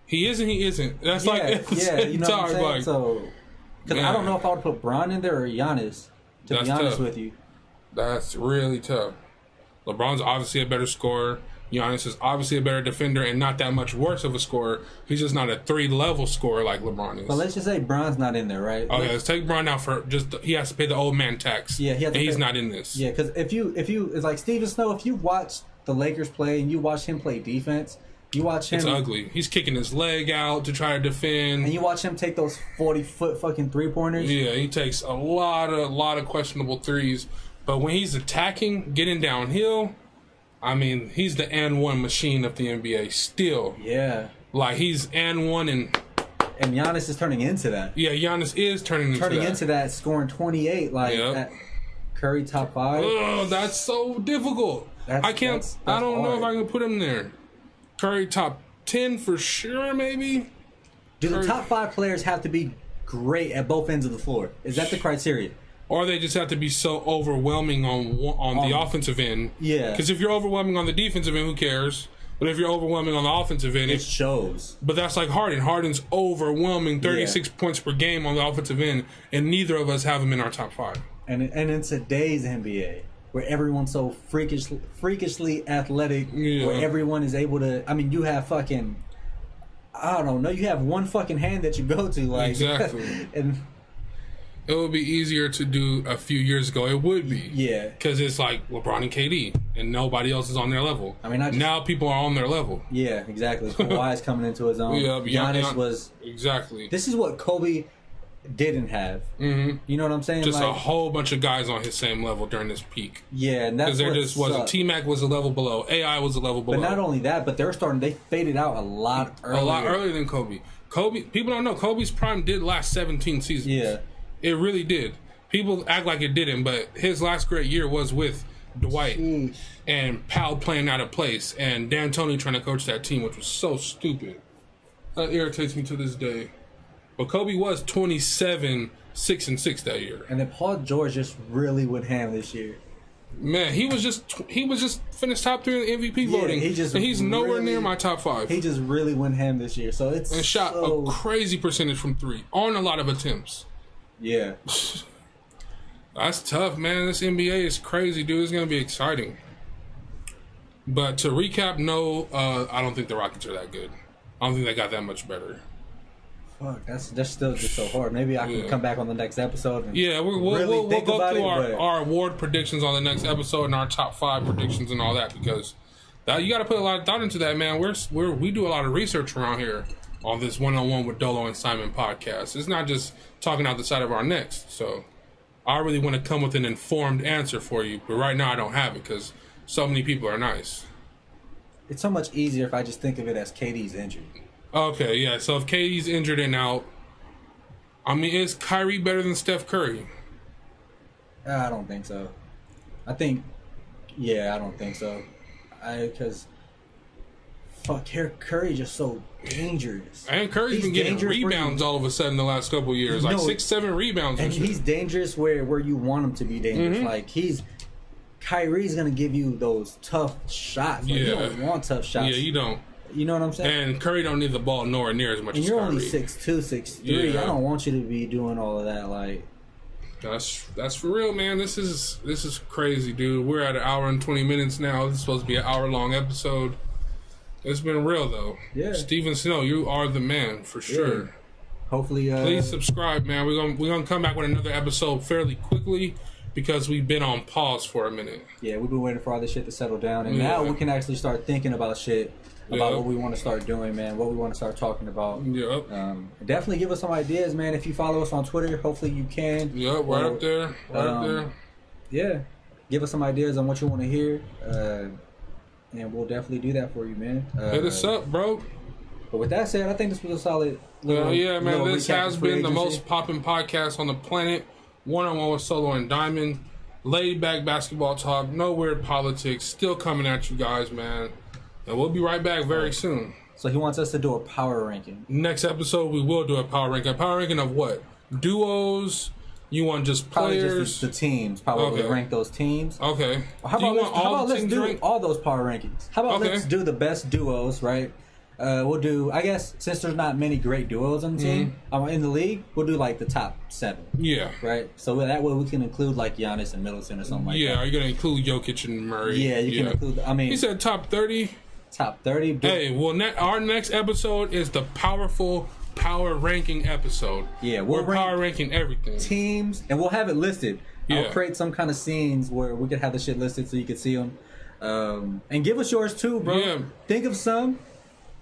he is and he isn't. That's you know what I'm saying? Like, so, because I don't know if I would put Bron in there or Giannis. To be honest with you, that's really tough. LeBron's obviously a better scorer. Giannis is obviously a better defender and not that much worse of a scorer. He's just not a 3-level scorer like LeBron is. But let's just say Bron's not in there, right? Okay, let's take Bron out for just he has to pay the old man tax. Yeah, he's not in this. Yeah, because if you it's like Steven Snow. If you watch the Lakers play and you watch him play defense, you watch him. It's ugly. He's kicking his leg out to try to defend, and you watch him take those 40-foot fucking 3-pointers. Yeah, he takes a lot of questionable threes. But when he's attacking, getting downhill. I mean, he's the and-one machine of the NBA still. Yeah. Like, he's and-one and Giannis is turning into that. Yeah, Giannis is turning into that, scoring 28, like, at Curry top 5. Oh, that's so difficult. I don't know if I can put him there. Curry top 10 for sure, maybe? Do the top 5 players have to be great at both ends of the floor? Is that the criteria? Or they just have to be so overwhelming on the offensive end. Yeah. Because if you're overwhelming on the defensive end, who cares? But if you're overwhelming on the offensive end, it shows. But that's like Harden. Harden's overwhelming 36 points per game on the offensive end, and neither of us have him in our top 5. And in today's NBA, where everyone's so freakishly athletic, where everyone is able to... I mean, you have fucking... I don't know. You have one fucking hand that you go to. Like, exactly. And... It would be easier to do a few years ago. It would be. Yeah. Because it's like LeBron and KD, and nobody else is on their level. I mean, now people are on their level. Yeah, exactly. Kawhi is coming into his own. Giannis was... Exactly. This is what Kobe didn't have. Mm-hmm. You know what I'm saying? Just a whole bunch of guys on his same level during this peak. Yeah, and that's because there just wasn't. T-Mac was a level below. AI was a level below. But not only that, but they faded out a lot earlier. A lot earlier than Kobe. People don't know. Kobe's prime did last 17 seasons. Yeah. It really did. People act like it didn't, but his last great year was with Dwight and Powell playing out of place and D'Antoni trying to coach that team, which was so stupid. That irritates me to this day. But Kobe was 27, 6-6 that year. And then Paul George just really went ham this year. Man, he was just finished top 3 in MVP voting. He's nowhere near my top 5. He just really went ham this year. So it's and shot a crazy percentage from 3 on a lot of attempts. Yeah. That's tough, man. This NBA is crazy, dude. It's going to be exciting. But to recap, no, I don't think the Rockets are that good. I don't think they got that much better. Fuck, that's still just so hard. Maybe I can come back on the next episode. And we'll go through our award predictions on the next episode and our top 5 predictions and all that, because you got to put a lot of thought into that, man. We do a lot of research around here on this One-on-One with Dolo and Simon podcast. It's not just talking out the side of our necks. So I really want to come with an informed answer for you, but right now I don't have it because so many people are nice. It's so much easier if I just think of it as KD's injured. Okay, yeah. So if KD's injured and out, I mean, is Kyrie better than Steph Curry? I don't think so. I don't think so. Because fuck, Curry just so dangerous. And Curry's been getting rebounds all of a sudden the last couple of years, like 6-7 rebounds. And he's dangerous where you want him to be dangerous. Mm-hmm. Like Kyrie's gonna give you those tough shots. Like, you don't want tough shots. Yeah, you don't. You know what I'm saying? And Curry don't need the ball nowhere near as much as Kyrie. And you're only 6'2", 6'3". I don't want you to be doing all of that. Like, that's for real, man. This is crazy, dude. We're at 1 hour and 20 minutes now. This is supposed to be an hour-long episode. It's been real, though. Yeah. Steven Snow, you are the man, for sure. Yeah. Hopefully, please subscribe, man. We're gonna come back with another episode fairly quickly because we've been on pause for a minute. Yeah, we've been waiting for all this shit to settle down, and now we can actually start thinking about shit, about what we want to start doing, man, what we want to start talking about. Yep. Definitely give us some ideas, man. If you follow us on Twitter, hopefully you can. Yep, right up there. Yeah. Give us some ideas on what you want to hear, and we'll definitely do that for you, man. Hit us up, bro. But with that said, I think this was a solid man. This has been the most popping podcast on the planet. One-on-one with Solo and Diamond. Laid back basketball talk. No weird politics. Still coming at you guys, man. And we'll be right back very soon. So he wants us to do a power ranking. Next episode, we will do a power ranking. A power ranking of what? Duos? You want just players? Probably just the teams. Probably rank those teams. Okay. How about let's do all those power rankings? How about let's do the best duos, right? We'll do, I guess, since there's not many great duos on the team, in the league, we'll do like the top 7. Yeah. Right? So that way we can include like Giannis and Middleton or something like that. Yeah, are you going to include Jokic and Murray? Yeah, you can include, he said top 30. Top 30. Hey, well, our next episode is the powerful power ranking episode. Yeah, we're power ranking everything. Teams, and we'll have it listed. Yeah. I'll create some kind of scenes where we could have the shit listed so you can see them. And give us yours too, bro. Yeah. Think of some.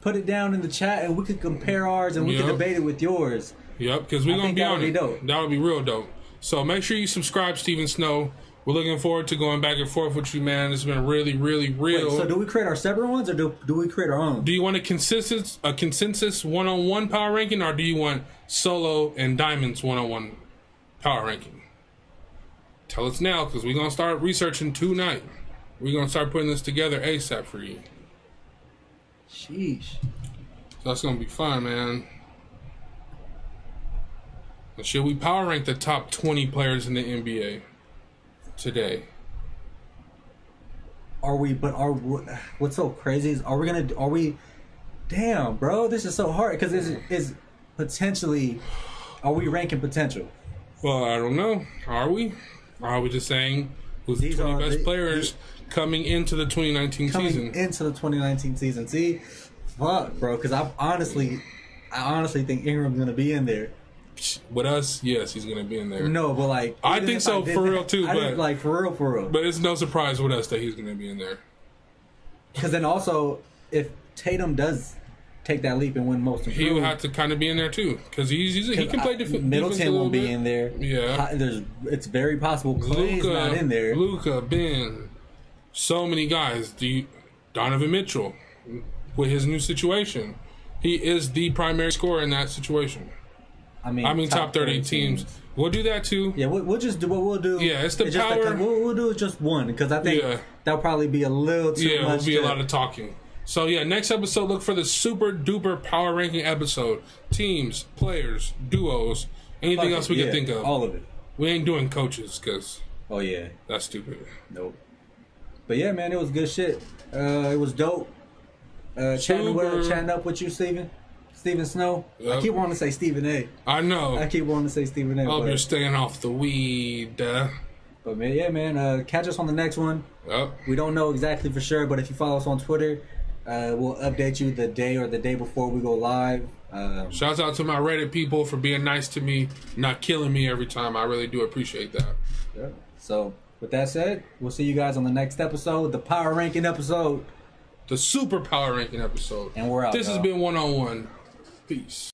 Put it down in the chat, and we could compare ours, and we could debate it with yours. Yep, because we're going to be on it. That would be real dope. So make sure you subscribe, Steven Snow. We're looking forward to going back and forth with you, man. It's been really, really real. Wait, so do we create our separate ones, or do we create our own? Do you want a consensus one-on-one power ranking, or do you want Solo and Diamond's one-on-one power ranking? Tell us now, because we're going to start researching tonight. We're going to start putting this together ASAP for you. Sheesh. So that's going to be fun, man. And should we power rank the top 20 players in the NBA today? What's so crazy is damn, bro, this is so hard because is potentially, are we ranking potential? Well, I don't know. Are we? Or are we just saying who's the 20 best players coming into the 2019 season? See, fuck, bro, because I honestly think Ingram's gonna be in there. With us, yes, he's gonna be in there. No, but like I think so for real too. But like for real. But it's no surprise with us that he's gonna be in there. Because then also, if Tatum does take that leap and win most improved, he will have to kind of be in there too. Because he can play defense. Middleton won't be in there. Yeah, it's very possible Clay's not in there. Luka, Ben. So many guys. Donovan Mitchell, with his new situation, he is the primary scorer in that situation. I mean, top 30 teams. We'll do that too. Yeah, we'll just do what we'll do. Yeah, it's the power. We'll do just one because I think that'll probably be a little too much. Yeah, it'll be a lot of talking. So yeah, next episode, look for the super duper power ranking episode. Teams, players, duos, anything else we can think of. All of it. We ain't doing coaches because. Oh yeah. That's stupid. Nope. But yeah, man, it was good shit. It was dope. Chatting up with you, Steven Snow. Yep. I keep wanting to say Stephen A. I know. I keep wanting to say Stephen A. I hope you're staying off the weed. But man, yeah, man. Catch us on the next one. Yep. We don't know exactly for sure, but if you follow us on Twitter, we'll update you the day or the day before we go live. Shouts out to my Reddit people for being nice to me, not killing me every time. I really do appreciate that. Yep. So. With that said, we'll see you guys on the next episode, the power ranking episode. The super power ranking episode. And we're out. This has been One-on-One. Peace.